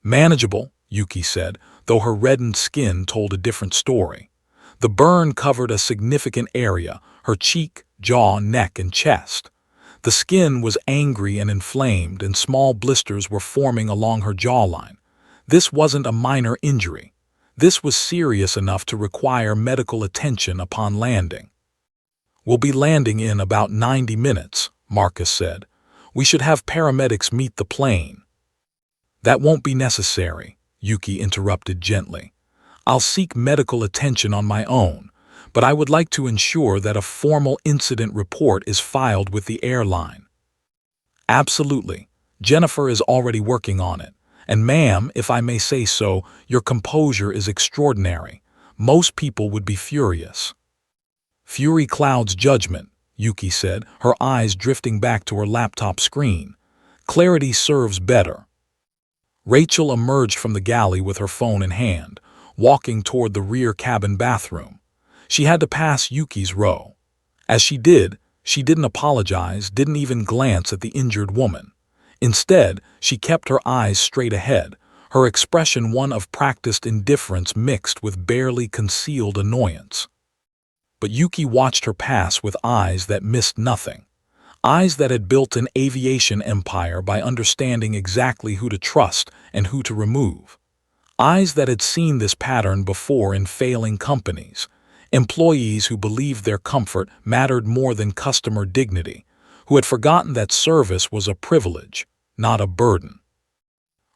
S1: "Manageable," Yuki said, though her reddened skin told a different story. The burn covered a significant area, her cheek, jaw, neck, and chest. The skin was angry and inflamed, and small blisters were forming along her jawline. This wasn't a minor injury. This was serious enough to require medical attention upon landing. "We'll be landing in about 90 minutes, Marcus said. "We should have paramedics meet the plane." "That won't be necessary," Yuki interrupted gently. "I'll seek medical attention on my own, but I would like to ensure that a formal incident report is filed with the airline." "Absolutely. Jennifer is already working on it. And ma'am, if I may say so, your composure is extraordinary. Most people would be furious." "Fury clouds judgment," Yuki said, her eyes drifting back to her laptop screen. "Clarity serves better." Rachel emerged from the galley with her phone in hand, walking toward the rear cabin bathroom. She had to pass Yuki's row. As she did, she didn't apologize, didn't even glance at the injured woman. Instead, she kept her eyes straight ahead, her expression one of practiced indifference mixed with barely concealed annoyance. But Yuki watched her pass with eyes that missed nothing. Eyes that had built an aviation empire by understanding exactly who to trust and who to remove. Eyes that had seen this pattern before in failing companies. Employees who believed their comfort mattered more than customer dignity, who had forgotten that service was a privilege, not a burden.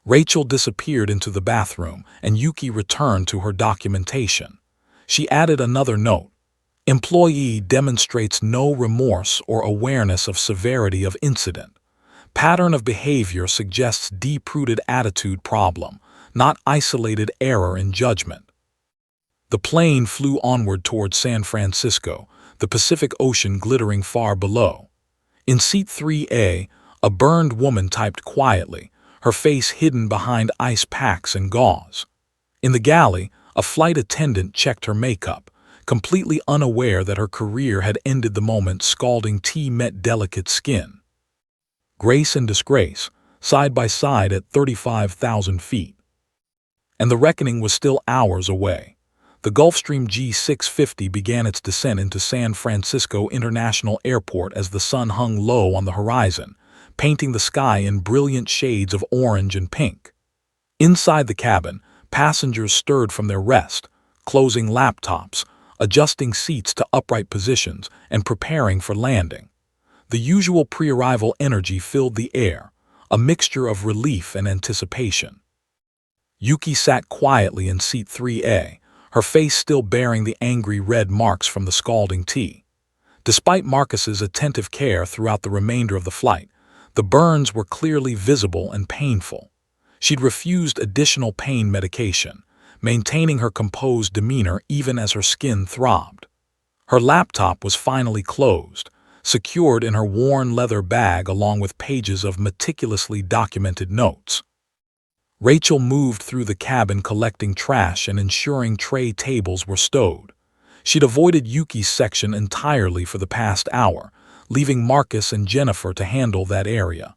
S1: Rachel disappeared into the bathroom, and Yuki returned to her documentation. She added another note. "Employee demonstrates no remorse or awareness of severity of incident. Pattern of behavior suggests deep-rooted attitude problem, not isolated error in judgment." The plane flew onward toward San Francisco, the Pacific Ocean glittering far below. In seat 3A, a burned woman typed quietly, her face hidden behind ice packs and gauze. In the galley, a flight attendant checked her makeup, completely unaware that her career had ended the moment scalding tea met delicate skin. Grace and disgrace, side by side at 35,000 feet. And the reckoning was still hours away. The Gulfstream G650 began its descent into San Francisco International Airport as the sun hung low on the horizon, painting the sky in brilliant shades of orange and pink. Inside the cabin, passengers stirred from their rest, closing laptops, adjusting seats to upright positions, and preparing for landing. The usual pre-arrival energy filled the air, a mixture of relief and anticipation. Yuki sat quietly in seat 3A, her face still bearing the angry red marks from the scalding tea. Despite Marcus's attentive care throughout the remainder of the flight, the burns were clearly visible and painful. She'd refused additional pain medication, maintaining her composed demeanor even as her skin throbbed. Her laptop was finally closed, secured in her worn leather bag along with pages of meticulously documented notes. Rachel moved through the cabin collecting trash and ensuring tray tables were stowed. She'd avoided Yuki's section entirely for the past hour, leaving Marcus and Jennifer to handle that area.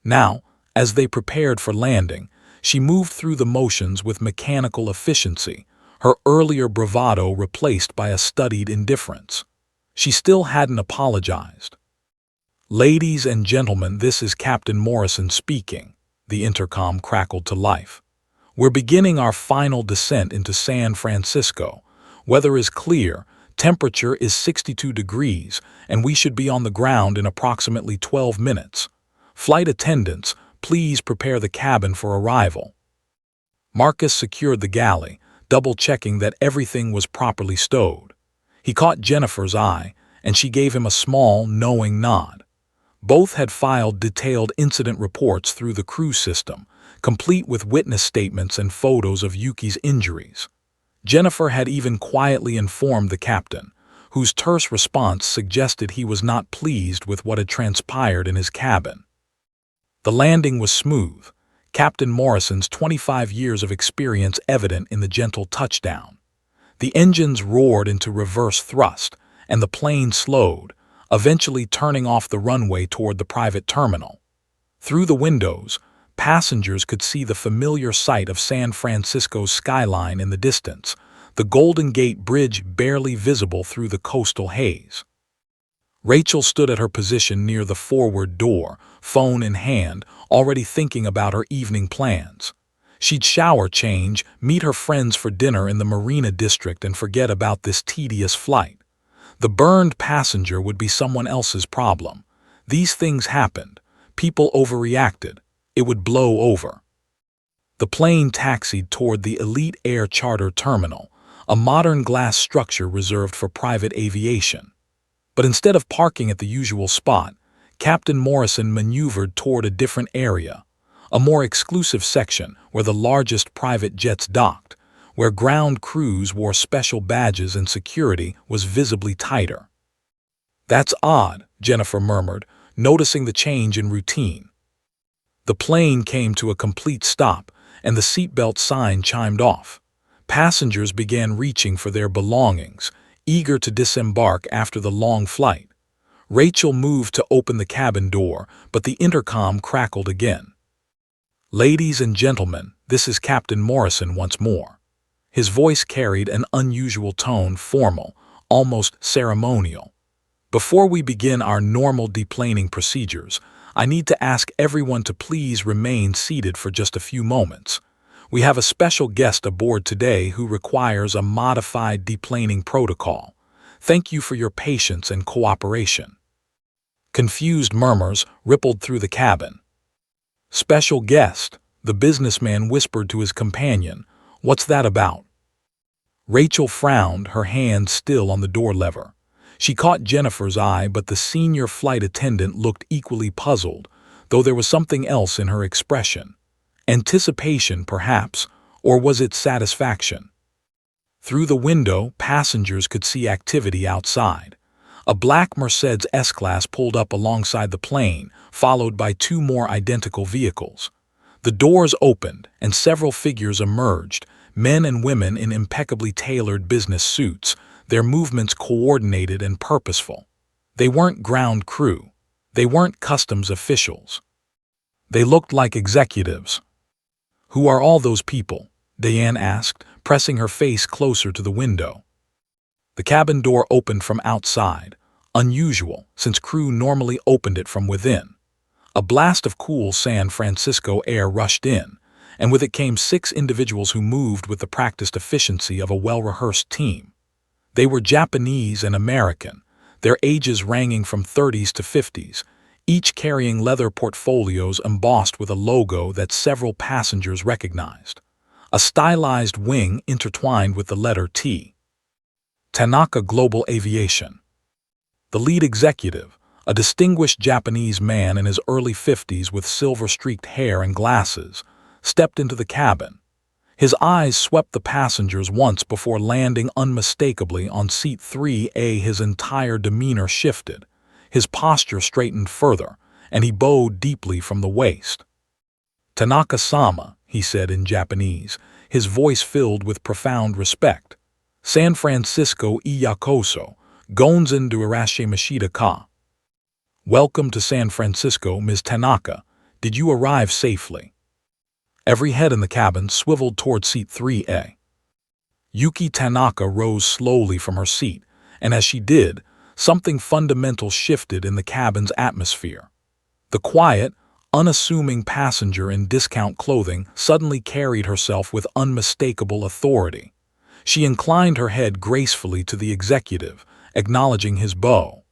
S1: Now, as they prepared for landing, she moved through the motions with mechanical efficiency, her earlier bravado replaced by a studied indifference. She still hadn't apologized. "Ladies and gentlemen, this is Captain Morrison speaking," the intercom crackled to life. "We're beginning our final descent into San Francisco. Weather is clear, temperature is 62 degrees, and we should be on the ground in approximately 12 minutes. Flight attendants, please prepare the cabin for arrival." Marcus secured the galley, double-checking that everything was properly stowed. He caught Jennifer's eye, and she gave him a small, knowing nod. Both had filed detailed incident reports through the crew system, complete with witness statements and photos of Yuki's injuries. Jennifer had even quietly informed the captain, whose terse response suggested he was not pleased with what had transpired in his cabin. The landing was smooth, Captain Morrison's 25 years of experience evident in the gentle touchdown. The engines roared into reverse thrust, and the plane slowed, eventually turning off the runway toward the private terminal. Through the windows, passengers could see the familiar sight of San Francisco's skyline in the distance, the Golden Gate Bridge barely visible through the coastal haze. Rachel stood at her position near the forward door, phone in hand, already thinking about her evening plans. She'd shower change, meet her friends for dinner in the Marina District, and forget about this tedious flight. The burned passenger would be someone else's problem. These things happened. People overreacted. It would blow over. The plane taxied toward the Elite Air Charter Terminal, a modern glass structure reserved for private aviation. But instead of parking at the usual spot, Captain Morrison maneuvered toward a different area, a more exclusive section where the largest private jets docked, where ground crews wore special badges and security was visibly tighter. "That's odd," Jennifer murmured, noticing the change in routine. The plane came to a complete stop, and the seatbelt sign chimed off. Passengers began reaching for their belongings, eager to disembark after the long flight. Rachel moved to open the cabin door, but the intercom crackled again. "Ladies and gentlemen, this is Captain Morrison once more." His voice carried an unusual tone, formal, almost ceremonial. "Before we begin our normal deplaning procedures, I need to ask everyone to please remain seated for just a few moments. We have a special guest aboard today who requires a modified deplaning protocol. Thank you for your patience and cooperation." Confused murmurs rippled through the cabin. "Special guest," the businessman whispered to his companion. "What's that about?" Rachel frowned, her hand still on the door lever. She caught Jennifer's eye, but the senior flight attendant looked equally puzzled, though there was something else in her expression. Anticipation, perhaps, or was it satisfaction? Through the window, passengers could see activity outside. A black Mercedes S-Class pulled up alongside the plane, followed by two more identical vehicles. The doors opened, and several figures emerged, men and women in impeccably tailored business suits, their movements coordinated and purposeful. They weren't ground crew. They weren't customs officials. They looked like executives. "Who are all those people?" Diane asked, pressing her face closer to the window. The cabin door opened from outside, unusual since crew normally opened it from within. A blast of cool San Francisco air rushed in, and with it came 6 individuals who moved with the practiced efficiency of a well-rehearsed team. They were Japanese and American, their ages ranging from 30s to 50s, each carrying leather portfolios embossed with a logo that several passengers recognized. A stylized wing intertwined with the letter T. Tanaka Global Aviation. The lead executive, a distinguished Japanese man in his early 50s with silver-streaked hair and glasses, stepped into the cabin. His eyes swept the passengers once before landing unmistakably on seat 3A. His entire demeanor shifted. His posture straightened further, and he bowed deeply from the waist. "Tanaka-sama," he said in Japanese, his voice filled with profound respect. "San Francisco iyakoso, gonzen du irashimashita ka." "Welcome to San Francisco, Ms. Tanaka. Did you arrive safely?" Every head in the cabin swiveled toward seat 3A. Yuki Tanaka rose slowly from her seat, and as she did, something fundamental shifted in the cabin's atmosphere. The quiet, unassuming passenger in discount clothing suddenly carried herself with unmistakable authority. She inclined her head gracefully to the executive, acknowledging his bow.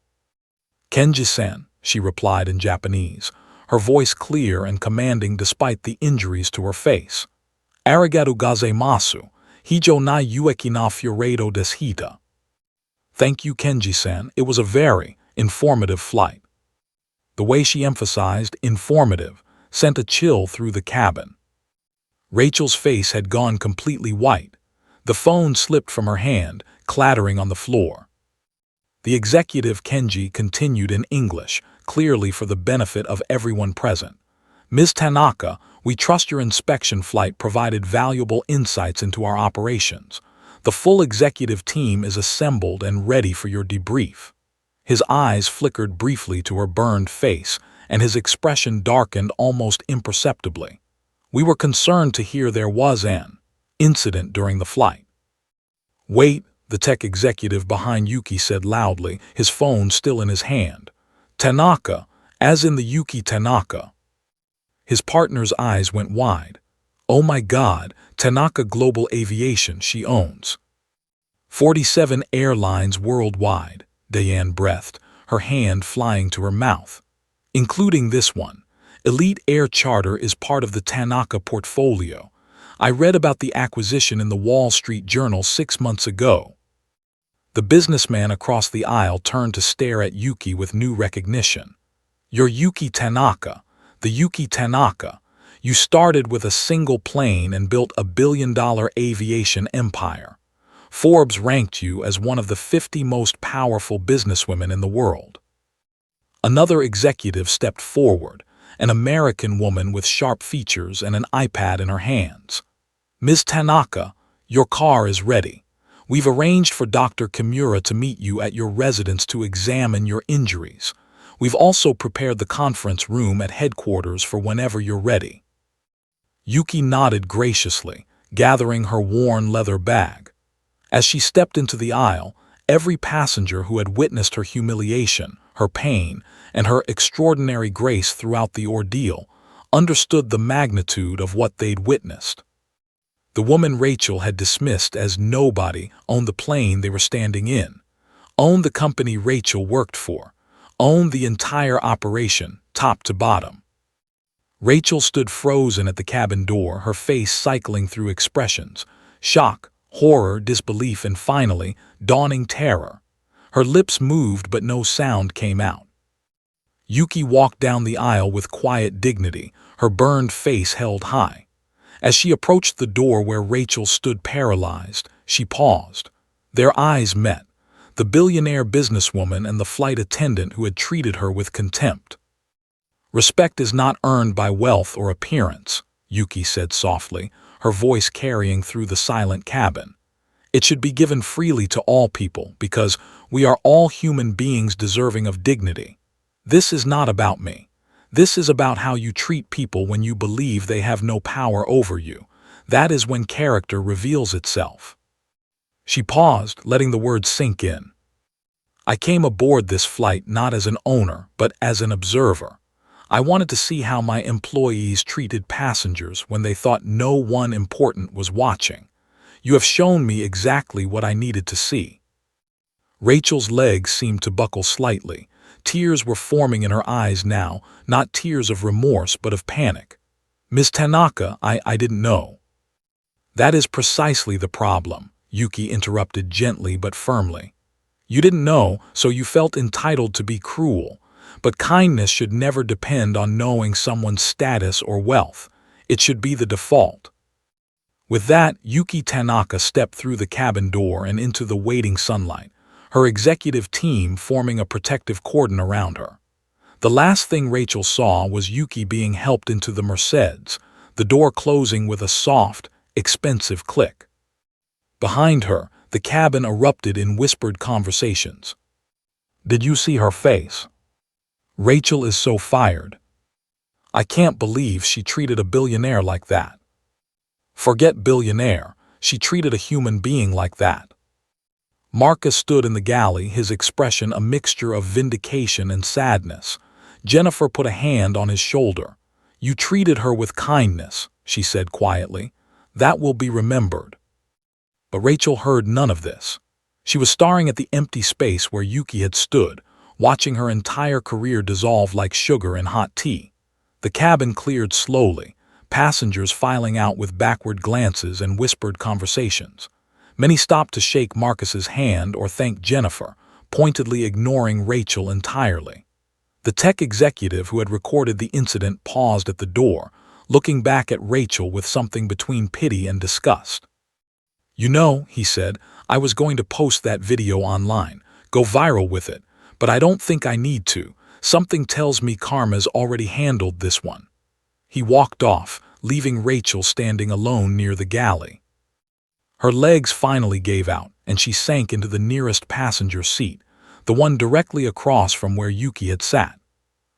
S1: "Kenji-san," she replied in Japanese, her voice clear and commanding despite the injuries to her face. "Arigatou gozaimasu, hijo ni ueki na furedo desu hita." "Thank you, Kenji-san. It was a very informative flight." The way she emphasized informative sent a chill through the cabin. Rachel's face had gone completely white. The phone slipped from her hand, clattering on the floor. The executive Kenji continued in English, clearly for the benefit of everyone present. "Ms. Tanaka, we trust your inspection flight provided valuable insights into our operations. The full executive team is assembled and ready for your debrief." His eyes flickered briefly to her burned face, and his expression darkened almost imperceptibly. "We were concerned to hear there was an incident during the flight." "Wait," the tech executive behind Yuki said loudly, his phone still in his hand. "Tanaka, as in the Yuki Tanaka." His partner's eyes went wide. "Oh my God, Tanaka Global Aviation, she owns 47 airlines worldwide," Diane breathed, her hand flying to her mouth. "Including this one. Elite Air Charter is part of the Tanaka portfolio. I read about the acquisition in the Wall Street Journal 6 months ago." The businessman across the aisle turned to stare at Yuki with new recognition. "You're Yuki Tanaka, the Yuki Tanaka. You started with a single plane and built a billion-dollar aviation empire. Forbes ranked you as one of the 50 most powerful businesswomen in the world." Another executive stepped forward, an American woman with sharp features and an iPad in her hands. "Ms. Tanaka, your car is ready. We've arranged for Dr. Kimura to meet you at your residence to examine your injuries. We've also prepared the conference room at headquarters for whenever you're ready." Yuki nodded graciously, gathering her worn leather bag. As she stepped into the aisle, every passenger who had witnessed her humiliation, her pain, and her extraordinary grace throughout the ordeal understood the magnitude of what they'd witnessed. The woman Rachel had dismissed as nobody owned the plane they were standing in, owned the company Rachel worked for, owned the entire operation, top to bottom. Rachel stood frozen at the cabin door, her face cycling through expressions: shock, horror, disbelief, and finally, dawning terror. Her lips moved, but no sound came out. Yuki walked down the aisle with quiet dignity, her burned face held high. As she approached the door where Rachel stood paralyzed, she paused. Their eyes met, the billionaire businesswoman and the flight attendant who had treated her with contempt. "Respect is not earned by wealth or appearance," Yuki said softly, her voice carrying through the silent cabin. "It should be given freely to all people because we are all human beings deserving of dignity. This is not about me. This is about how you treat people when you believe they have no power over you. That is when character reveals itself." She paused, letting the words sink in. "I came aboard this flight not as an owner, but as an observer. I wanted to see how my employees treated passengers when they thought no one important was watching. You have shown me exactly what I needed to see." Rachel's legs seemed to buckle slightly. Tears were forming in her eyes now, not tears of remorse but of panic. "Ms. Tanaka, I didn't know." "That is precisely the problem," Yuki interrupted gently but firmly. "You didn't know, so you felt entitled to be cruel. But kindness should never depend on knowing someone's status or wealth. It should be the default." With that, Yuki Tanaka stepped through the cabin door and into the waiting sunlight, her executive team forming a protective cordon around her. The last thing Rachel saw was Yuki being helped into the Mercedes, the door closing with a soft, expensive click. Behind her, the cabin erupted in whispered conversations. "Did you see her face? Rachel is so fired. I can't believe she treated a billionaire like that. Forget billionaire, she treated a human being like that." Marcus stood in the galley, his expression a mixture of vindication and sadness. Jennifer put a hand on his shoulder. "You treated her with kindness," she said quietly. "That will be remembered." But Rachel heard none of this. She was staring at the empty space where Yuki had stood, watching her entire career dissolve like sugar in hot tea. The cabin cleared slowly, passengers filing out with backward glances and whispered conversations. Many stopped to shake Marcus's hand or thank Jennifer, pointedly ignoring Rachel entirely. The tech executive who had recorded the incident paused at the door, looking back at Rachel with something between pity and disgust. "You know," he said, "I was going to post that video online, go viral with it, but I don't think I need to. Something tells me karma's already handled this one." He walked off, leaving Rachel standing alone near the galley. Her legs finally gave out, and she sank into the nearest passenger seat, the one directly across from where Yuki had sat.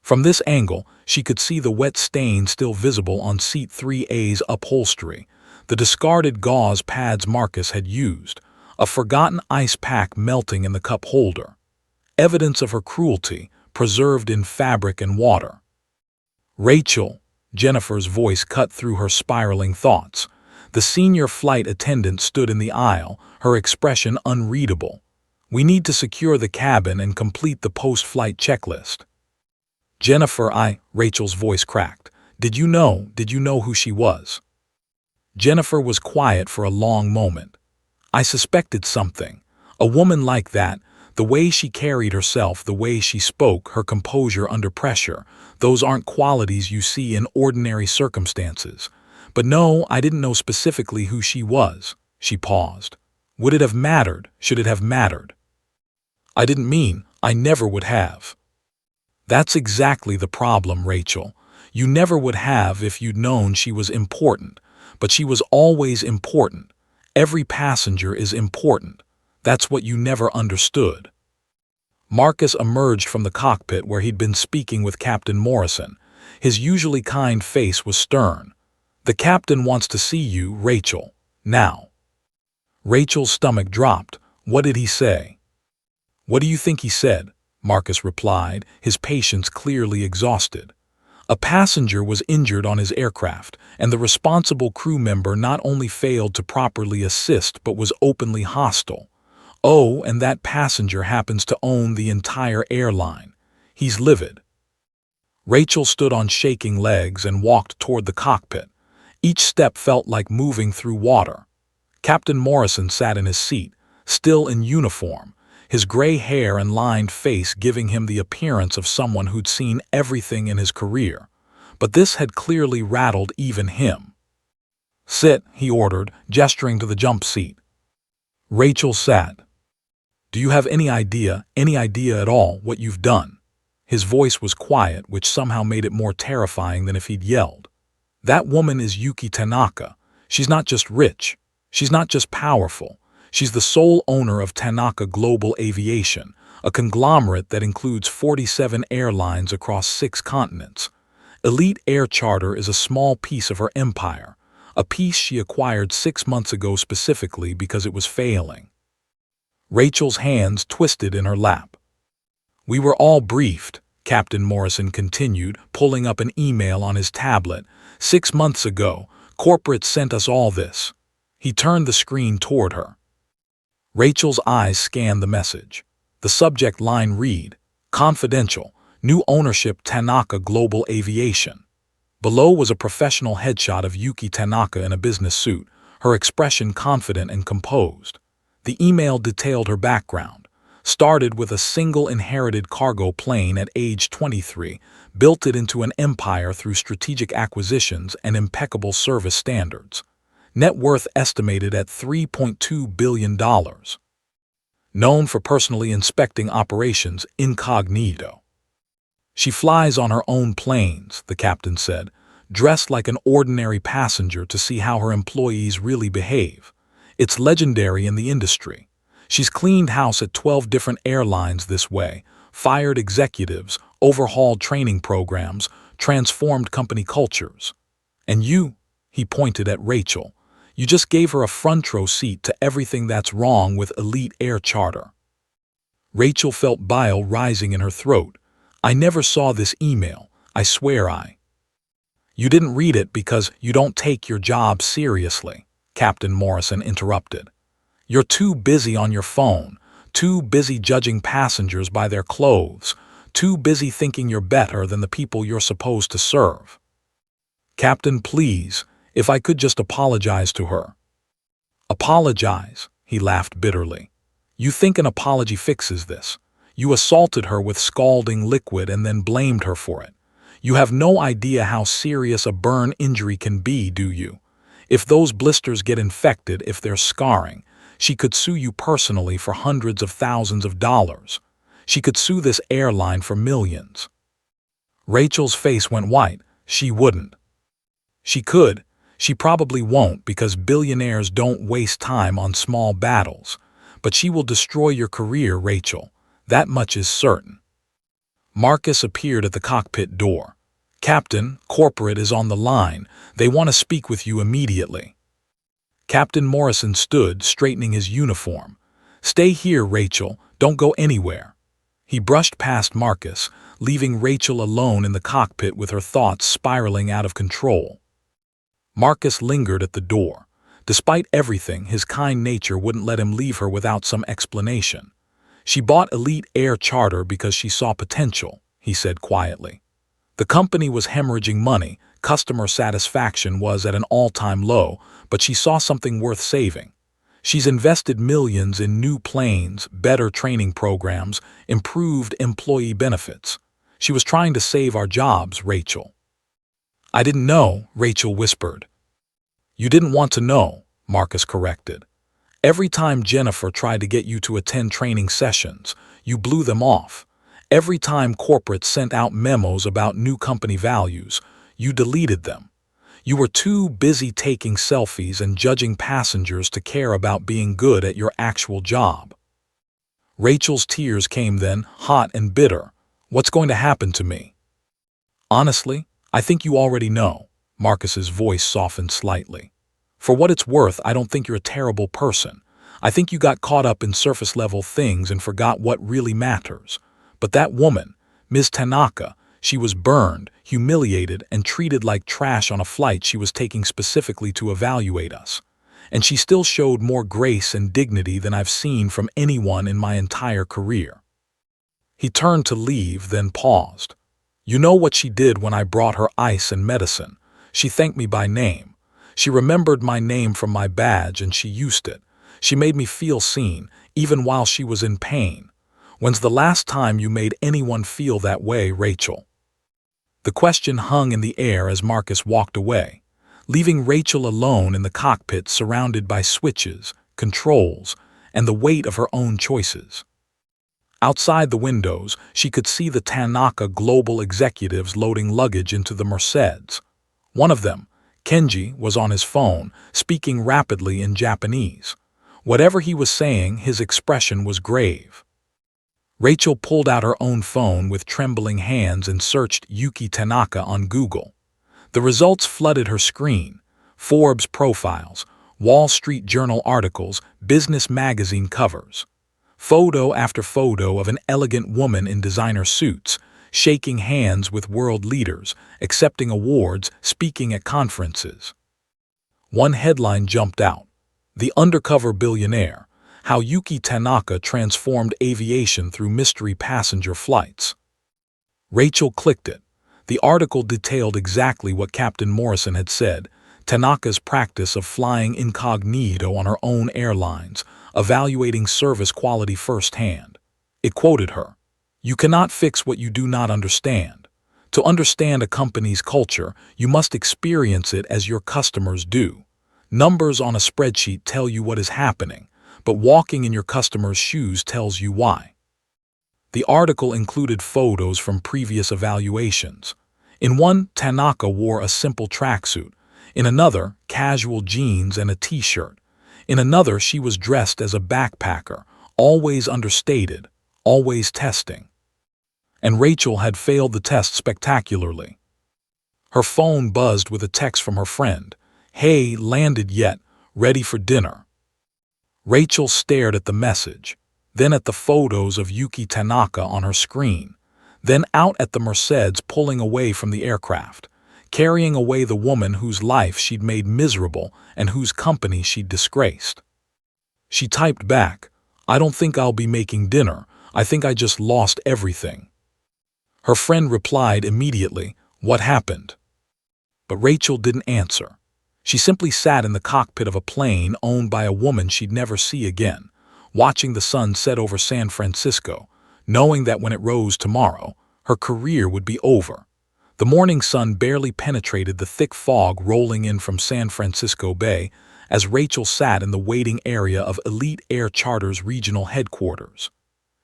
S1: From this angle, she could see the wet stain still visible on seat 3A's upholstery, the discarded gauze pads Marcus had used, a forgotten ice pack melting in the cup holder. Evidence of her cruelty, preserved in fabric and water. "Rachel," Jennifer's voice cut through her spiraling thoughts. The senior flight attendant stood in the aisle, her expression unreadable. "We need to secure the cabin and complete the post-flight checklist." "Jennifer, Rachel's voice cracked. Did you know who she was?" Jennifer was quiet for a long moment. "I suspected something. A woman like that, the way she carried herself, the way she spoke, her composure under pressure, those aren't qualities you see in ordinary circumstances. But no, I didn't know specifically who she was." She paused. "Would it have mattered? Should it have mattered?" "I didn't mean, I never would have." "That's exactly the problem, Rachel. You never would have if you'd known she was important. But she was always important. Every passenger is important. That's what you never understood." Marcus emerged from the cockpit where he'd been speaking with Captain Morrison. His usually kind face was stern. "The captain wants to see you, Rachel. Now." Rachel's stomach dropped. "What did he say?" "What do you think he said?" Marcus replied, his patience clearly exhausted. "A passenger was injured on his aircraft, and the responsible crew member not only failed to properly assist but was openly hostile. Oh, and that passenger happens to own the entire airline. He's livid." Rachel stood on shaking legs and walked toward the cockpit. Each step felt like moving through water. Captain Morrison sat in his seat, still in uniform, his gray hair and lined face giving him the appearance of someone who'd seen everything in his career. But this had clearly rattled even him. "Sit," he ordered, gesturing to the jump seat. Rachel sat. "Do you have any idea at all, what you've done?" His voice was quiet, which somehow made it more terrifying than if he'd yelled. "That woman is Yuki Tanaka. She's not just rich. She's not just powerful. She's the sole owner of Tanaka Global Aviation, a conglomerate that includes 47 airlines across 6 continents. Elite Air Charter is a small piece of her empire, a piece she acquired 6 months ago specifically because it was failing." Rachel's hands twisted in her lap. "We were all briefed," Captain Morrison continued, pulling up an email on his tablet. 6 months ago, corporate sent us all this. He turned the screen toward her. Rachel's eyes scanned the message. The subject line read, "Confidential, new ownership Tanaka Global Aviation." Below was a professional headshot of Yuki Tanaka in a business suit, her expression confident and composed. The email detailed her background. Started with a single inherited cargo plane at age 23, built it into an empire through strategic acquisitions and impeccable service standards. Net worth estimated at $3.2 billion. Known for personally inspecting operations incognito. She flies on her own planes, the captain said, dressed like an ordinary passenger to see how her employees really behave. It's legendary in the industry. She's cleaned house at 12 different airlines this way, fired executives, overhauled training programs, transformed company cultures. And you, he pointed at Rachel, you just gave her a front row seat to everything that's wrong with elite air charter. Rachel felt bile rising in her throat. I never saw this email, I swear I. You didn't read it because you don't take your job seriously, Captain Morrison interrupted. You're too busy on your phone, too busy judging passengers by their clothes, too busy thinking you're better than the people you're supposed to serve. Captain, please, if I could just apologize to her. Apologize, he laughed bitterly. You think an apology fixes this? You assaulted her with scalding liquid and then blamed her for it. You have no idea how serious a burn injury can be, do you? If those blisters get infected, if they're scarring, she could sue you personally for hundreds of thousands of dollars. She could sue this airline for millions. Rachel's face went white. She wouldn't. She could. She probably won't because billionaires don't waste time on small battles. But she will destroy your career, Rachel. That much is certain. Marcus appeared at the cockpit door. Captain, corporate is on the line. They want to speak with you immediately. Captain Morrison stood, straightening his uniform. Stay here, Rachel. Don't go anywhere. He brushed past Marcus, leaving Rachel alone in the cockpit with her thoughts spiraling out of control. Marcus lingered at the door. Despite everything, his kind nature wouldn't let him leave her without some explanation. She bought elite air charter because she saw potential, he said quietly. The company was hemorrhaging money, customer satisfaction was at an all-time low, but she saw something worth saving. She's invested millions in new planes, better training programs, improved employee benefits. She was trying to save our jobs, Rachel. I didn't know, Rachel whispered. You didn't want to know, Marcus corrected. Every time Jennifer tried to get you to attend training sessions, you blew them off. Every time corporate sent out memos about new company values, you deleted them. You were too busy taking selfies and judging passengers to care about being good at your actual job. Rachel's tears came then, hot and bitter. What's going to happen to me? Honestly, I think you already know. Marcus's voice softened slightly. For what it's worth, I don't think you're a terrible person. I think you got caught up in surface-level things and forgot what really matters. But that woman, Ms. Tanaka, she was burned, humiliated, and treated like trash on a flight she was taking specifically to evaluate us. And she still showed more grace and dignity than I've seen from anyone in my entire career. He turned to leave, then paused. You know what she did when I brought her ice and medicine? She thanked me by name. She remembered my name from my badge and she used it. She made me feel seen, even while she was in pain. When's the last time you made anyone feel that way, Rachel? The question hung in the air as Marcus walked away, leaving Rachel alone in the cockpit surrounded by switches, controls, and the weight of her own choices. Outside the windows, she could see the Tanaka global executives loading luggage into the Mercedes. One of them, Kenji, was on his phone, speaking rapidly in Japanese. Whatever he was saying, his expression was grave. Rachel pulled out her own phone with trembling hands and searched Yuki Tanaka on Google. The results flooded her screen. Forbes profiles, Wall Street Journal articles, business magazine covers. Photo after photo of an elegant woman in designer suits. shaking hands with world leaders, accepting awards, speaking at conferences. One headline jumped out: "The Undercover Billionaire: How Yuki Tanaka Transformed Aviation Through Mystery Passenger Flights." Rachel clicked it. The article detailed exactly what Captain Morrison had said: Tanaka's practice of flying incognito on her own airlines, evaluating service quality firsthand. It quoted her: "You cannot fix what you do not understand. To understand a company's culture, you must experience it as your customers do. Numbers on a spreadsheet tell you what is happening, but walking in your customer's shoes tells you why." The article included photos from previous evaluations. In one, Tanaka wore a simple tracksuit. In another, casual jeans and a t-shirt. In another, she was dressed as a backpacker, always understated, always testing. And Rachel had failed the test spectacularly. Her phone buzzed with a text from her friend. "Hey, landed yet? Ready for dinner." Rachel stared at the message, then at the photos of Yuki Tanaka on her screen, then out at the Mercedes pulling away from the aircraft, carrying away the woman whose life she'd made miserable and whose company she'd disgraced. She typed back, "I don't think I'll be making dinner. I think I just lost everything." Her friend replied immediately, "What happened?" But Rachel didn't answer. She simply sat in the cockpit of a plane owned by a woman she'd never see again, watching the sun set over San Francisco, knowing that when it rose tomorrow, her career would be over. The morning sun barely penetrated the thick fog rolling in from San Francisco Bay as Rachel sat in the waiting area of Elite Air Charter's regional headquarters.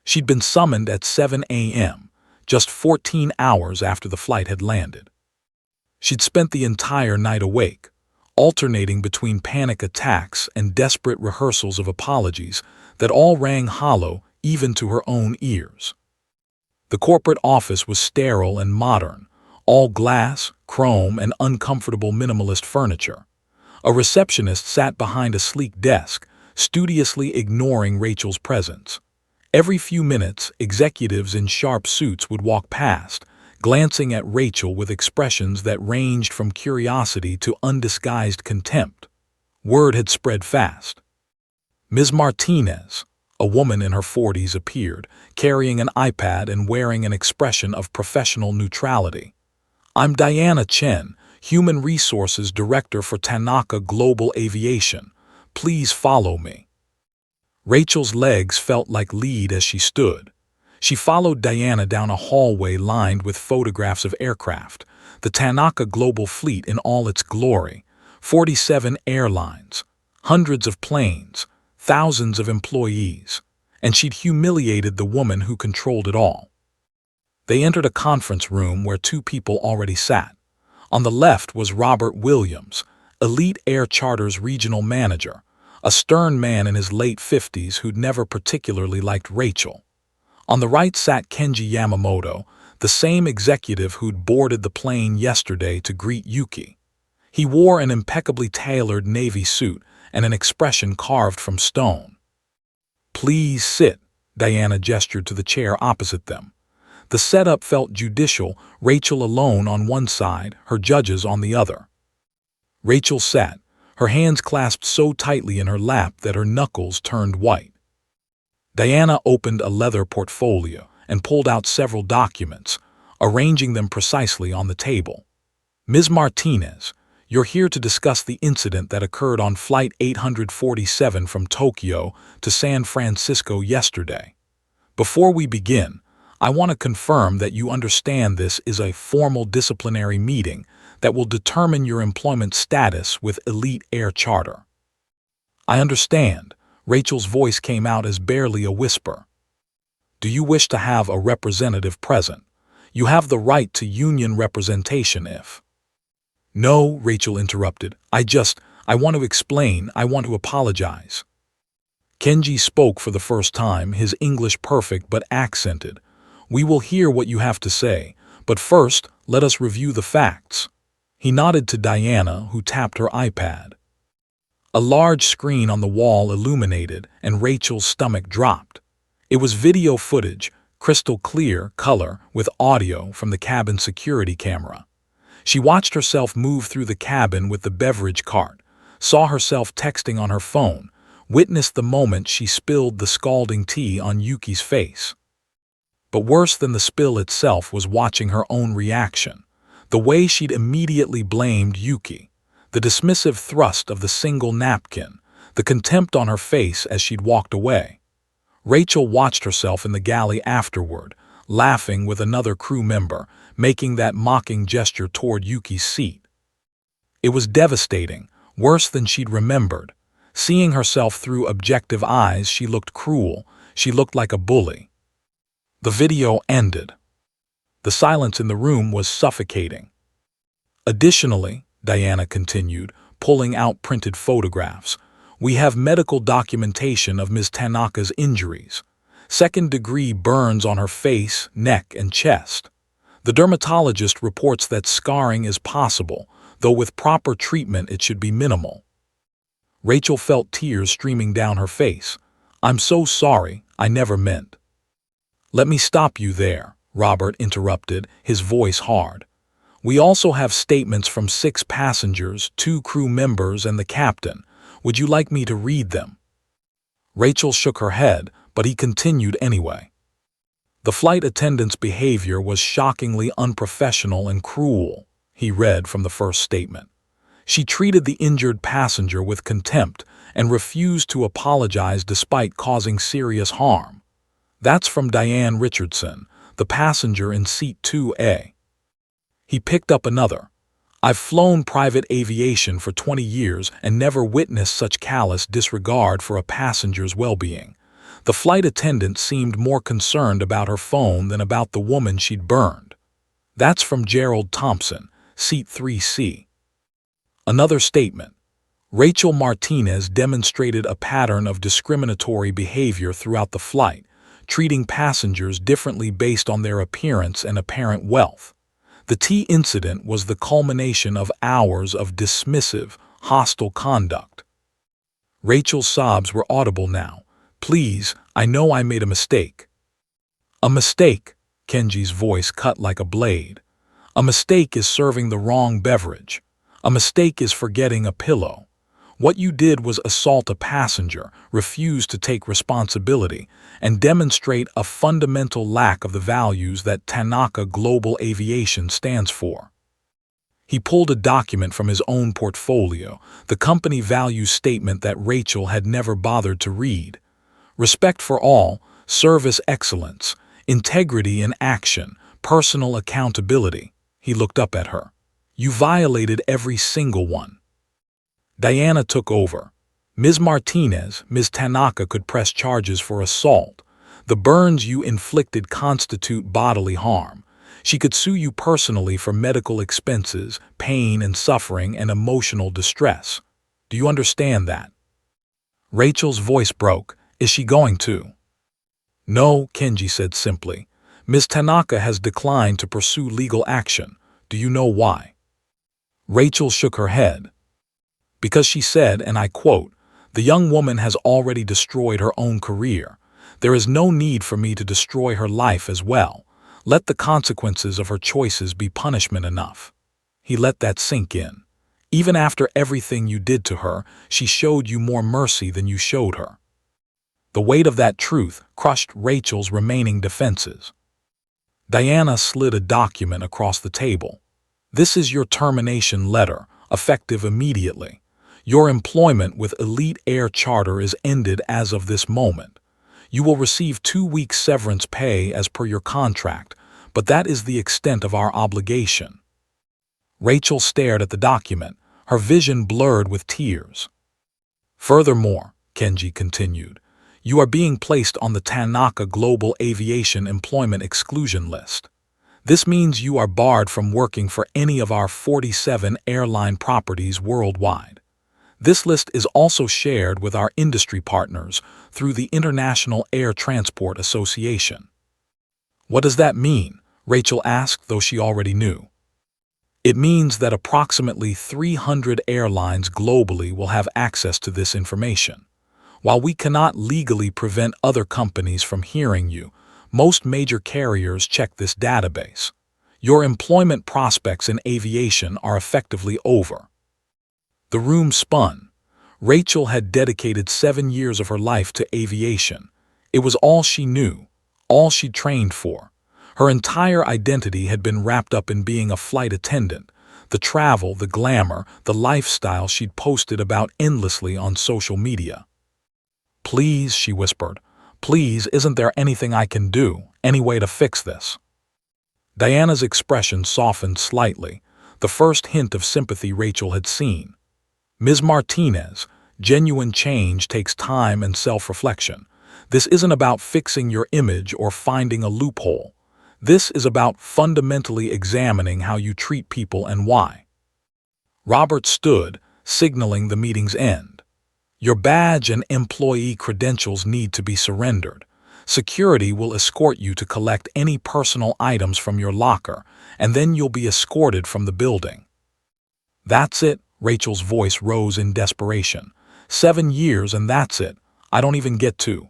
S1: She'd been summoned at 7 a.m., just 14 hours after the flight had landed. She'd spent the entire night awake, alternating between panic attacks and desperate rehearsals of apologies that all rang hollow even to her own ears. The corporate office was sterile and modern, all glass, chrome, and uncomfortable minimalist furniture. A receptionist sat behind a sleek desk, studiously ignoring Rachel's presence. Every few minutes, executives in sharp suits would walk past, glancing at Rachel with expressions that ranged from curiosity to undisguised contempt. Word had spread fast. Ms. Martinez, a woman in her 40s, appeared, carrying an iPad and wearing an expression of professional neutrality. "I'm Diana Chen, Human Resources Director for Tanaka Global Aviation. Please follow me." Rachel's legs felt like lead as she stood. She followed Diana down a hallway lined with photographs of aircraft, the Tanaka Global Fleet in all its glory, 47 airlines, hundreds of planes, thousands of employees, and she'd humiliated the woman who controlled it all. They entered a conference room where two people already sat. On the left was Robert Williams, Elite Air Charter's regional manager, a stern man in his late 50s who'd never particularly liked Rachel. On the right sat Kenji Yamamoto, the same executive who'd boarded the plane yesterday to greet Yuki. He wore an impeccably tailored navy suit and an expression carved from stone. "Please sit," Diana gestured to the chair opposite them. The setup felt judicial, Rachel alone on one side, her judges on the other. Rachel sat, her hands clasped so tightly in her lap that her knuckles turned white. Diana opened a leather portfolio and pulled out several documents, arranging them precisely on the table. "Ms. Martinez, you're here to discuss the incident that occurred on Flight 847 from Tokyo to San Francisco yesterday. Before we begin, I want to confirm that you understand this is a formal disciplinary meeting that will determine your employment status with Elite Air Charter." "I understand." Rachel's voice came out as barely a whisper. "Do you wish to have a representative present? You have the right to union representation if—" "No," Rachel interrupted. I want to explain, I want to apologize." Kenji spoke for the first time, his English perfect but accented. "We will hear what you have to say, but first, let us review the facts." He nodded to Diana, who tapped her iPad. A large screen on the wall illuminated, and Rachel's stomach dropped. It was video footage, crystal clear color with audio from the cabin security camera. She watched herself move through the cabin with the beverage cart, saw herself texting on her phone, witnessed the moment she spilled the scalding tea on Yuki's face. But worse than the spill itself was watching her own reaction, the way she'd immediately blamed Yuki, the dismissive thrust of the single napkin, the contempt on her face as she'd walked away. Rachel watched herself in the galley afterward, laughing with another crew member, making that mocking gesture toward Yuki's seat. It was devastating, worse than she'd remembered. Seeing herself through objective eyes, she looked cruel, she looked like a bully. The video ended. The silence in the room was suffocating. Additionally, Diana continued, pulling out printed photographs, we have medical documentation of Ms. Tanaka's injuries. Second-degree burns on her face, neck, and chest. The dermatologist reports that scarring is possible, though with proper treatment it should be minimal. Rachel felt tears streaming down her face. I'm so sorry, I never meant. Let me stop you there, Robert interrupted, his voice hard. We also have statements from 6 passengers, 2 crew members, and the captain. Would you like me to read them? Rachel shook her head, but he continued anyway. The flight attendant's behavior was shockingly unprofessional and cruel, he read from the first statement. She treated the injured passenger with contempt and refused to apologize despite causing serious harm. That's from Diane Richardson, the passenger in seat 2A. He picked up another. I've flown private aviation for 20 years and never witnessed such callous disregard for a passenger's well-being. The flight attendant seemed more concerned about her phone than about the woman she'd burned. That's from Gerald Thompson, seat 3C. Another statement. Rachel Martinez demonstrated a pattern of discriminatory behavior throughout the flight, treating passengers differently based on their appearance and apparent wealth. The tea incident was the culmination of hours of dismissive, hostile conduct. Rachel's sobs were audible now. Please, I know I made a mistake. A mistake, Kenji's voice cut like a blade. A mistake is serving the wrong beverage. A mistake is forgetting a pillow. What you did was assault a passenger, refuse to take responsibility, and demonstrate a fundamental lack of the values that Tanaka Global Aviation stands for. He pulled a document from his own portfolio, the company values statement that Rachel had never bothered to read. Respect for all, service excellence, integrity in action, personal accountability. He looked up at her. You violated every single one. Diana took over. Ms. Martinez, Ms. Tanaka could press charges for assault. The burns you inflicted constitute bodily harm. She could sue you personally for medical expenses, pain and suffering, and emotional distress. Do you understand that? Rachel's voice broke. Is she going to? No, Kenji said simply. Ms. Tanaka has declined to pursue legal action. Do you know why? Rachel shook her head. Because she said, and I quote, the young woman has already destroyed her own career. There is no need for me to destroy her life as well. Let the consequences of her choices be punishment enough. He let that sink in. Even after everything you did to her, she showed you more mercy than you showed her. The weight of that truth crushed Rachel's remaining defenses. Diana slid a document across the table. This is your termination letter, effective immediately. Your employment with Elite Air Charter is ended as of this moment. You will receive 2 weeks severance pay as per your contract, but that is the extent of our obligation. Rachel stared at the document, her vision blurred with tears. Furthermore, Kenji continued, you are being placed on the Tanaka Global Aviation Employment Exclusion List. This means you are barred from working for any of our 47 airline properties worldwide. This list is also shared with our industry partners through the International Air Transport Association. What does that mean? Rachel asked, though she already knew. It means that approximately 300 airlines globally will have access to this information. While we cannot legally prevent other companies from hearing you, Most major carriers check this database. Your employment prospects in aviation are effectively over. The room spun. Rachel had dedicated 7 years of her life to aviation. It was all she knew, all she trained for. Her entire identity had been wrapped up in being a flight attendant. The travel, the glamour, the lifestyle she'd posted about endlessly on social media. "Please," she whispered, "please, isn't there anything I can do, any way to fix this?" Diana's expression softened slightly, the first hint of sympathy Rachel had seen. "Ms. Martinez, genuine change takes time and self-reflection. This isn't about fixing your image or finding a loophole. This is about fundamentally examining how you treat people and why." Robert stood, signaling the meeting's end. "Your badge and employee credentials need to be surrendered. Security will escort you to collect any personal items from your locker, and then you'll be escorted from the building." "That's it," Rachel's voice rose in desperation. 7 years and that's it. I don't even get to."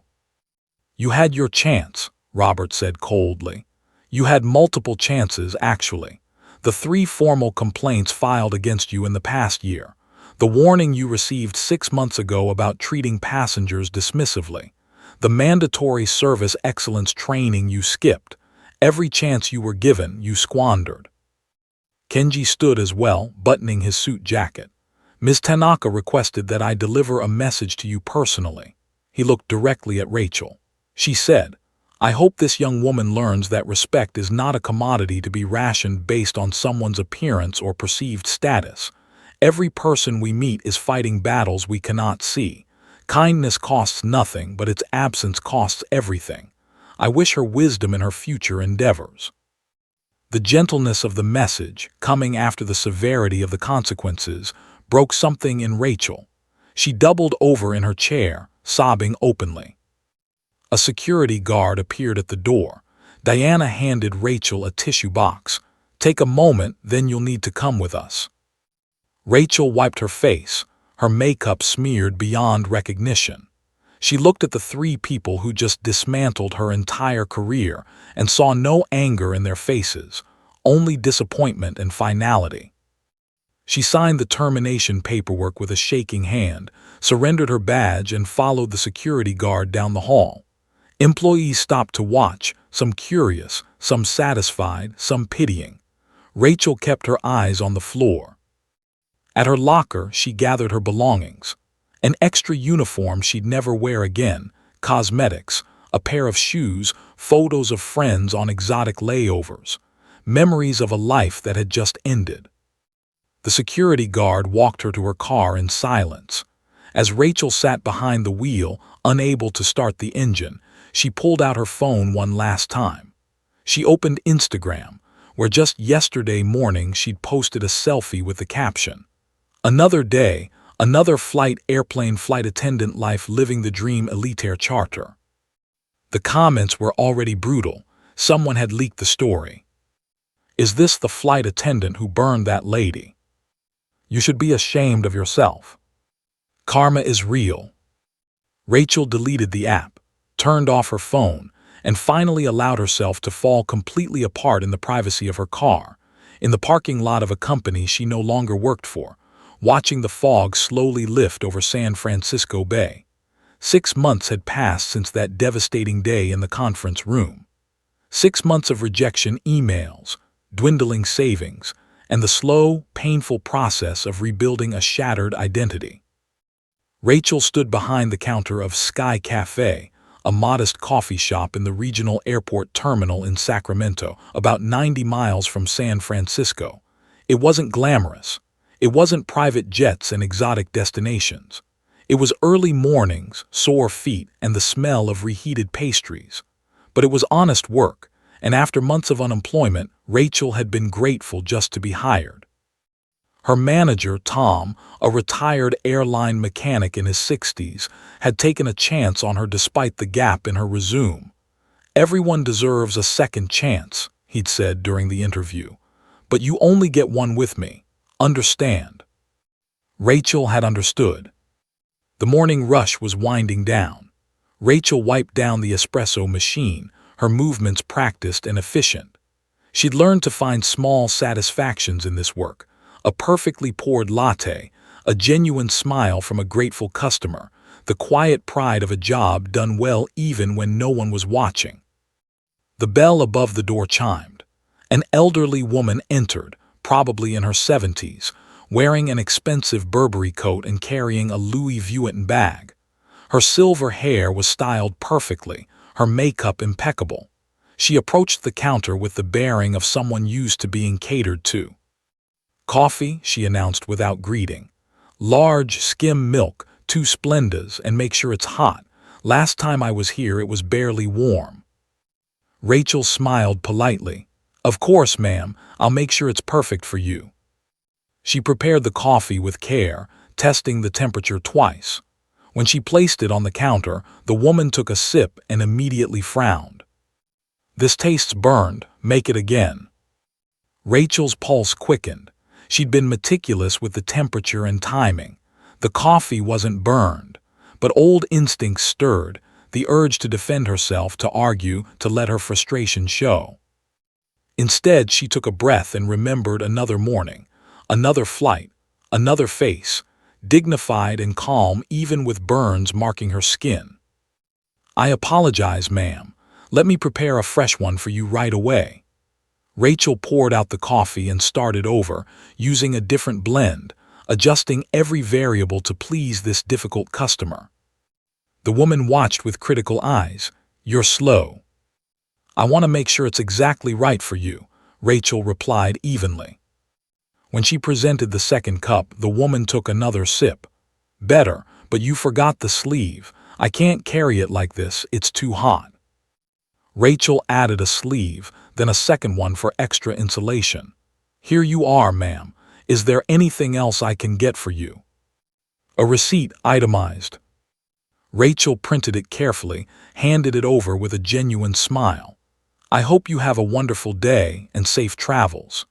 S1: "You had your chance," Robert said coldly. "You had multiple chances, actually. The 3 formal complaints filed against you in the past year. The warning you received 6 months ago about treating passengers dismissively. The mandatory service excellence training you skipped. Every chance you were given, you squandered." Kenji stood as well, buttoning his suit jacket. "Ms. Tanaka requested that I deliver a message to you personally." He looked directly at Rachel. She said, "I hope this young woman learns that respect is not a commodity to be rationed based on someone's appearance or perceived status. Every person we meet is fighting battles we cannot see. Kindness costs nothing, but its absence costs everything. I wish her wisdom in her future endeavors." The gentleness of the message, coming after the severity of the consequences, broke something in Rachel. She doubled over in her chair, sobbing openly. A security guard appeared at the door. Diana handed Rachel a tissue box. "Take a moment, then you'll need to come with us." Rachel wiped her face, her makeup smeared beyond recognition. She looked at the 3 people who just dismantled her entire career and saw no anger in their faces, only disappointment and finality. She signed the termination paperwork with a shaking hand, surrendered her badge, and followed the security guard down the hall. Employees stopped to watch, some curious, some satisfied, some pitying. Rachel kept her eyes on the floor. At her locker, she gathered her belongings. An extra uniform she'd never wear again, cosmetics, a pair of shoes, photos of friends on exotic layovers, memories of a life that had just ended. The security guard walked her to her car in silence. As Rachel sat behind the wheel, unable to start the engine, she pulled out her phone one last time. She opened Instagram, where just yesterday morning she'd posted a selfie with the caption, "Another day, another airplane flight attendant life living the dream elitaire charter." The comments were already brutal. Someone had leaked the story. "Is this the flight attendant who burned that lady? You should be ashamed of yourself. Karma is real." Rachel deleted the app, turned off her phone, and finally allowed herself to fall completely apart in the privacy of her car, in the parking lot of a company she no longer worked for, watching the fog slowly lift over San Francisco Bay. 6 months had passed since that devastating day in the conference room. 6 months of rejection emails, dwindling savings, and the slow, painful process of rebuilding a shattered identity. Rachel stood behind the counter of Sky Cafe, a modest coffee shop in the regional airport terminal in Sacramento, about 90 miles from San Francisco. It wasn't glamorous. It wasn't private jets and exotic destinations. It was early mornings, sore feet, and the smell of reheated pastries. But it was honest work, and after months of unemployment, Rachel had been grateful just to be hired. Her manager, Tom, a retired airline mechanic in his 60s, had taken a chance on her despite the gap in her resume. "Everyone deserves a second chance," he'd said during the interview. "But you only get one with me. Understand?" Rachel had understood. The morning rush was winding down. Rachel wiped down the espresso machine, her movements practiced and efficient. She'd learned to find small satisfactions in this work: a perfectly poured latte, a genuine smile from a grateful customer, the quiet pride of a job done well even when no one was watching. The bell above the door chimed. An elderly woman entered, probably in her 70s, wearing an expensive Burberry coat and carrying a Louis Vuitton bag. Her silver hair was styled perfectly, her makeup impeccable. She approached the counter with the bearing of someone used to being catered to. "Coffee," she announced without greeting. "Large, skim milk, 2 Splendas, and make sure it's hot. Last time I was here it was barely warm." Rachel smiled politely. "Of course, ma'am, I'll make sure it's perfect for you." She prepared the coffee with care, testing the temperature twice. When she placed it on the counter, the woman took a sip and immediately frowned. "This tastes burned, make it again." Rachel's pulse quickened. She'd been meticulous with the temperature and timing. The coffee wasn't burned, but old instincts stirred, the urge to defend herself, to argue, to let her frustration show. Instead, she took a breath and remembered another morning, another flight, another face, dignified and calm even with burns marking her skin. "I apologize, ma'am. Let me prepare a fresh one for you right away." Rachel poured out the coffee and started over, using a different blend, adjusting every variable to please this difficult customer. The woman watched with critical eyes. "You're slow." "I want to make sure it's exactly right for you," Rachel replied evenly. When she presented the second cup, the woman took another sip. "Better, but you forgot the sleeve. I can't carry it like this, it's too hot." Rachel added a sleeve, then a second one for extra insulation. "Here you are, ma'am. Is there anything else I can get for you?" A receipt itemized. Rachel printed it carefully, handed it over with a genuine smile. "I hope you have a wonderful day and safe travels."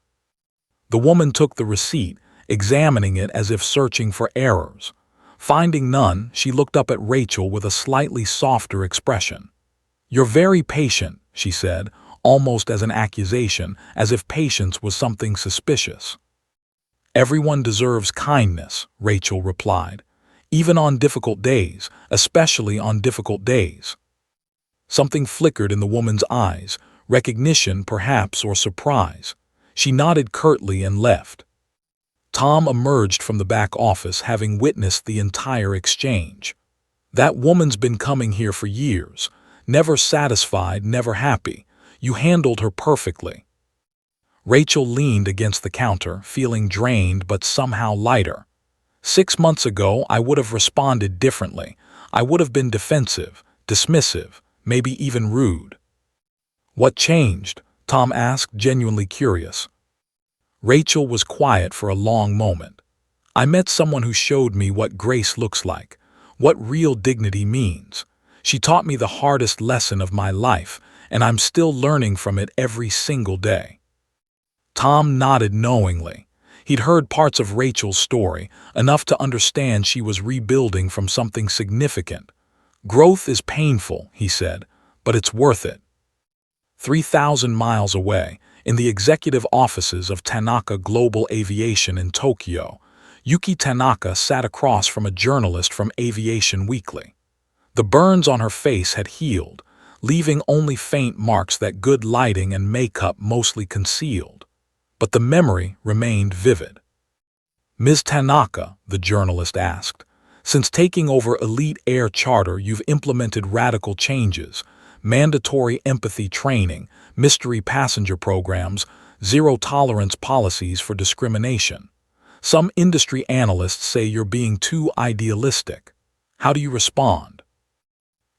S1: The woman took the receipt, examining it as if searching for errors. Finding none, she looked up at Rachel with a slightly softer expression. "You're very patient," she said, almost as an accusation, as if patience was something suspicious. "Everyone deserves kindness," Rachel replied. "Even on difficult days, especially on difficult days." Something flickered in the woman's eyes, recognition perhaps or surprise. She nodded curtly and left. Tom emerged from the back office, having witnessed the entire exchange. "That woman's been coming here for years. Never satisfied, never happy. You handled her perfectly." Rachel leaned against the counter, feeling drained but somehow lighter. 6 months ago, I would have responded differently. I would have been defensive, dismissive, maybe even rude. "What changed?" Tom asked, genuinely curious. Rachel was quiet for a long moment. "I met someone who showed me what grace looks like, what real dignity means. She taught me the hardest lesson of my life, and I'm still learning from it every single day." Tom nodded knowingly. He'd heard parts of Rachel's story, enough to understand she was rebuilding from something significant. "Growth is painful," he said, "but it's worth it." 3,000 miles away, in the executive offices of Tanaka Global Aviation in Tokyo, Yuki Tanaka sat across from a journalist from Aviation Weekly. The burns on her face had healed, leaving only faint marks that good lighting and makeup mostly concealed. But the memory remained vivid. "Ms. Tanaka," the journalist asked, "since taking over Elite Air Charter, you've implemented radical changes: mandatory empathy training, mystery passenger programs, zero-tolerance policies for discrimination. Some industry analysts say you're being too idealistic. How do you respond?"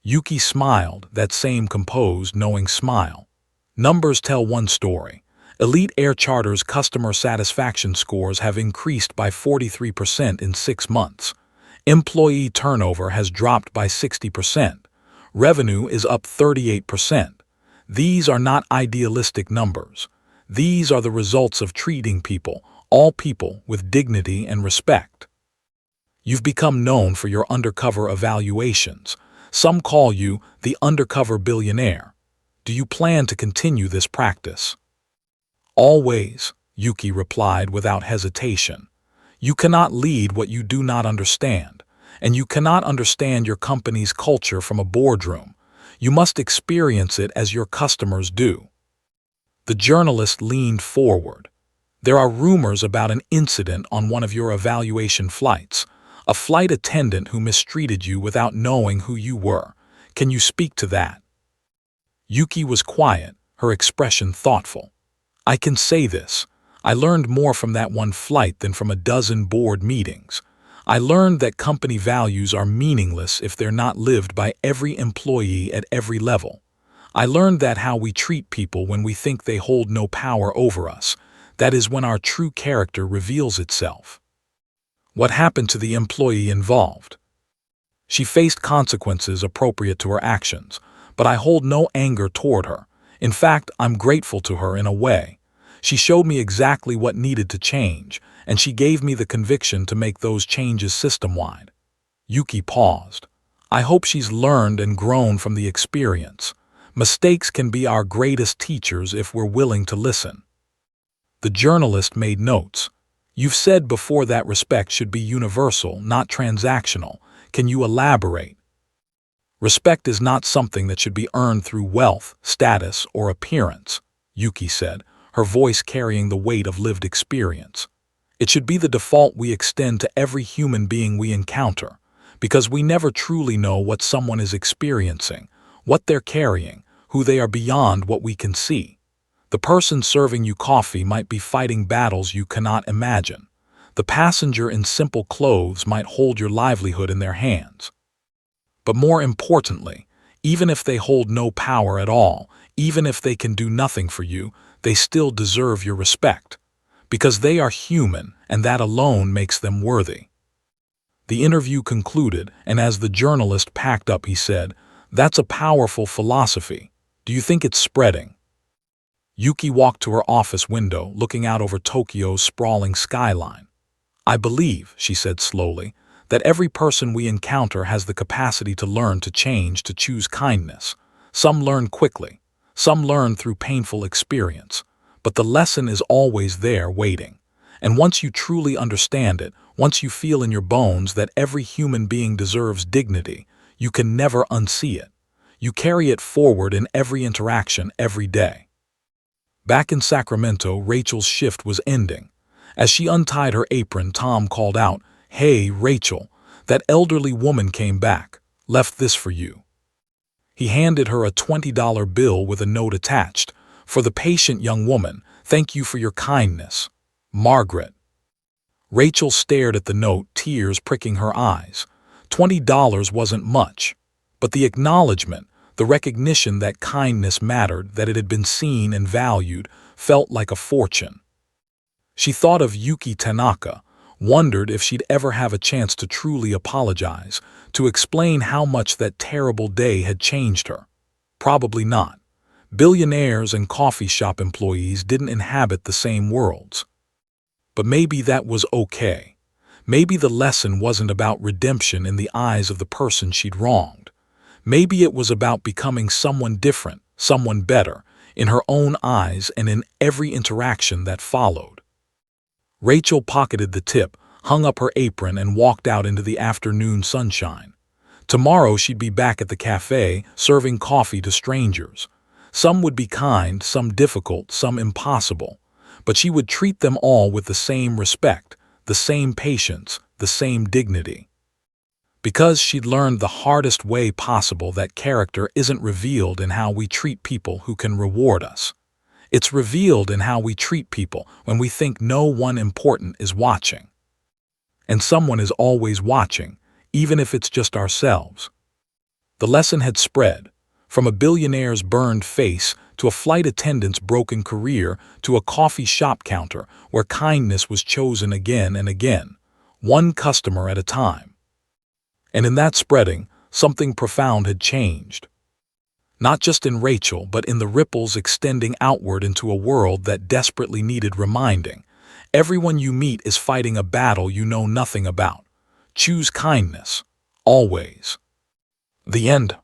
S1: Yuki smiled, that same composed, knowing smile. "Numbers tell one story. Elite Air Charter's customer satisfaction scores have increased by 43% in 6 months. Employee turnover has dropped by 60%. Revenue is up 38%. These are not idealistic numbers. These are the results of treating people, all people, with dignity and respect. You've become known for your undercover evaluations. Some call you the undercover billionaire. Do you plan to continue this practice? Always, Yuki replied without hesitation. You cannot lead what you do not understand, and you cannot understand your company's culture from a boardroom. You must experience it as your customers do. The journalist leaned forward. There are rumors about an incident on one of your evaluation flights, a flight attendant who mistreated you without knowing who you were. Can you speak to that? Yuki was quiet, her expression thoughtful. I can say this. I learned more from that one flight than from a dozen board meetings. I learned that company values are meaningless if they're not lived by every employee at every level. I learned that how we treat people when we think they hold no power over us, that is when our true character reveals itself. What happened to the employee involved? She faced consequences appropriate to her actions, but I hold no anger toward her. In fact, I'm grateful to her in a way. She showed me exactly what needed to change, and she gave me the conviction to make those changes system-wide. Yuki paused. I hope she's learned and grown from the experience. Mistakes can be our greatest teachers if we're willing to listen. The journalist made notes. You've said before that respect should be universal, not transactional. Can you elaborate? Respect is not something that should be earned through wealth, status, or appearance, Yuki said, her voice carrying the weight of lived experience. It should be the default we extend to every human being we encounter, because we never truly know what someone is experiencing, what they're carrying, who they are beyond what we can see. The person serving you coffee might be fighting battles you cannot imagine. The passenger in simple clothes might hold your livelihood in their hands. But more importantly, even if they hold no power at all, even if they can do nothing for you, they still deserve your respect, because they are human, and that alone makes them worthy. The interview concluded, and as the journalist packed up, he said, "That's a powerful philosophy. Do you think it's spreading?" Yuki walked to her office window, looking out over Tokyo's sprawling skyline. I believe, she said slowly, that every person we encounter has the capacity to learn, to change, to choose kindness. Some learn quickly, some learn through painful experience, but the lesson is always there waiting. And once you truly understand it, once you feel in your bones that every human being deserves dignity, you can never unsee it. You carry it forward in every interaction, every day. Back in Sacramento, Rachel's shift was ending. As she untied her apron, Tom called out, "Hey, Rachel, that elderly woman came back, left this for you." He handed her a $20 bill with a note attached. "For the patient young woman, thank you for your kindness. Margaret." Rachel stared at the note, tears pricking her eyes. $20 wasn't much, but the acknowledgement, the recognition that kindness mattered, that it had been seen and valued, felt like a fortune. She thought of Yuki Tanaka, wondered if she'd ever have a chance to truly apologize, to explain how much that terrible day had changed her. Probably not. Billionaires and coffee shop employees didn't inhabit the same worlds. But maybe that was okay. Maybe the lesson wasn't about redemption in the eyes of the person she'd wronged. Maybe it was about becoming someone different, someone better, in her own eyes and in every interaction that followed. Rachel pocketed the tip, hung up her apron, and walked out into the afternoon sunshine. Tomorrow she'd be back at the cafe, serving coffee to strangers. Some would be kind, some difficult, some impossible. But she would treat them all with the same respect, the same patience, the same dignity. Because she'd learned the hardest way possible that character isn't revealed in how we treat people who can reward us. It's revealed in how we treat people when we think no one important is watching. And someone is always watching, even if it's just ourselves. The lesson had spread, from a billionaire's burned face to a flight attendant's broken career to a coffee shop counter where kindness was chosen again and again, one customer at a time. And in that spreading, something profound had changed. Not just in Rachel, but in the ripples extending outward into a world that desperately needed reminding. Everyone you meet is fighting a battle you know nothing about. Choose kindness. Always. The end.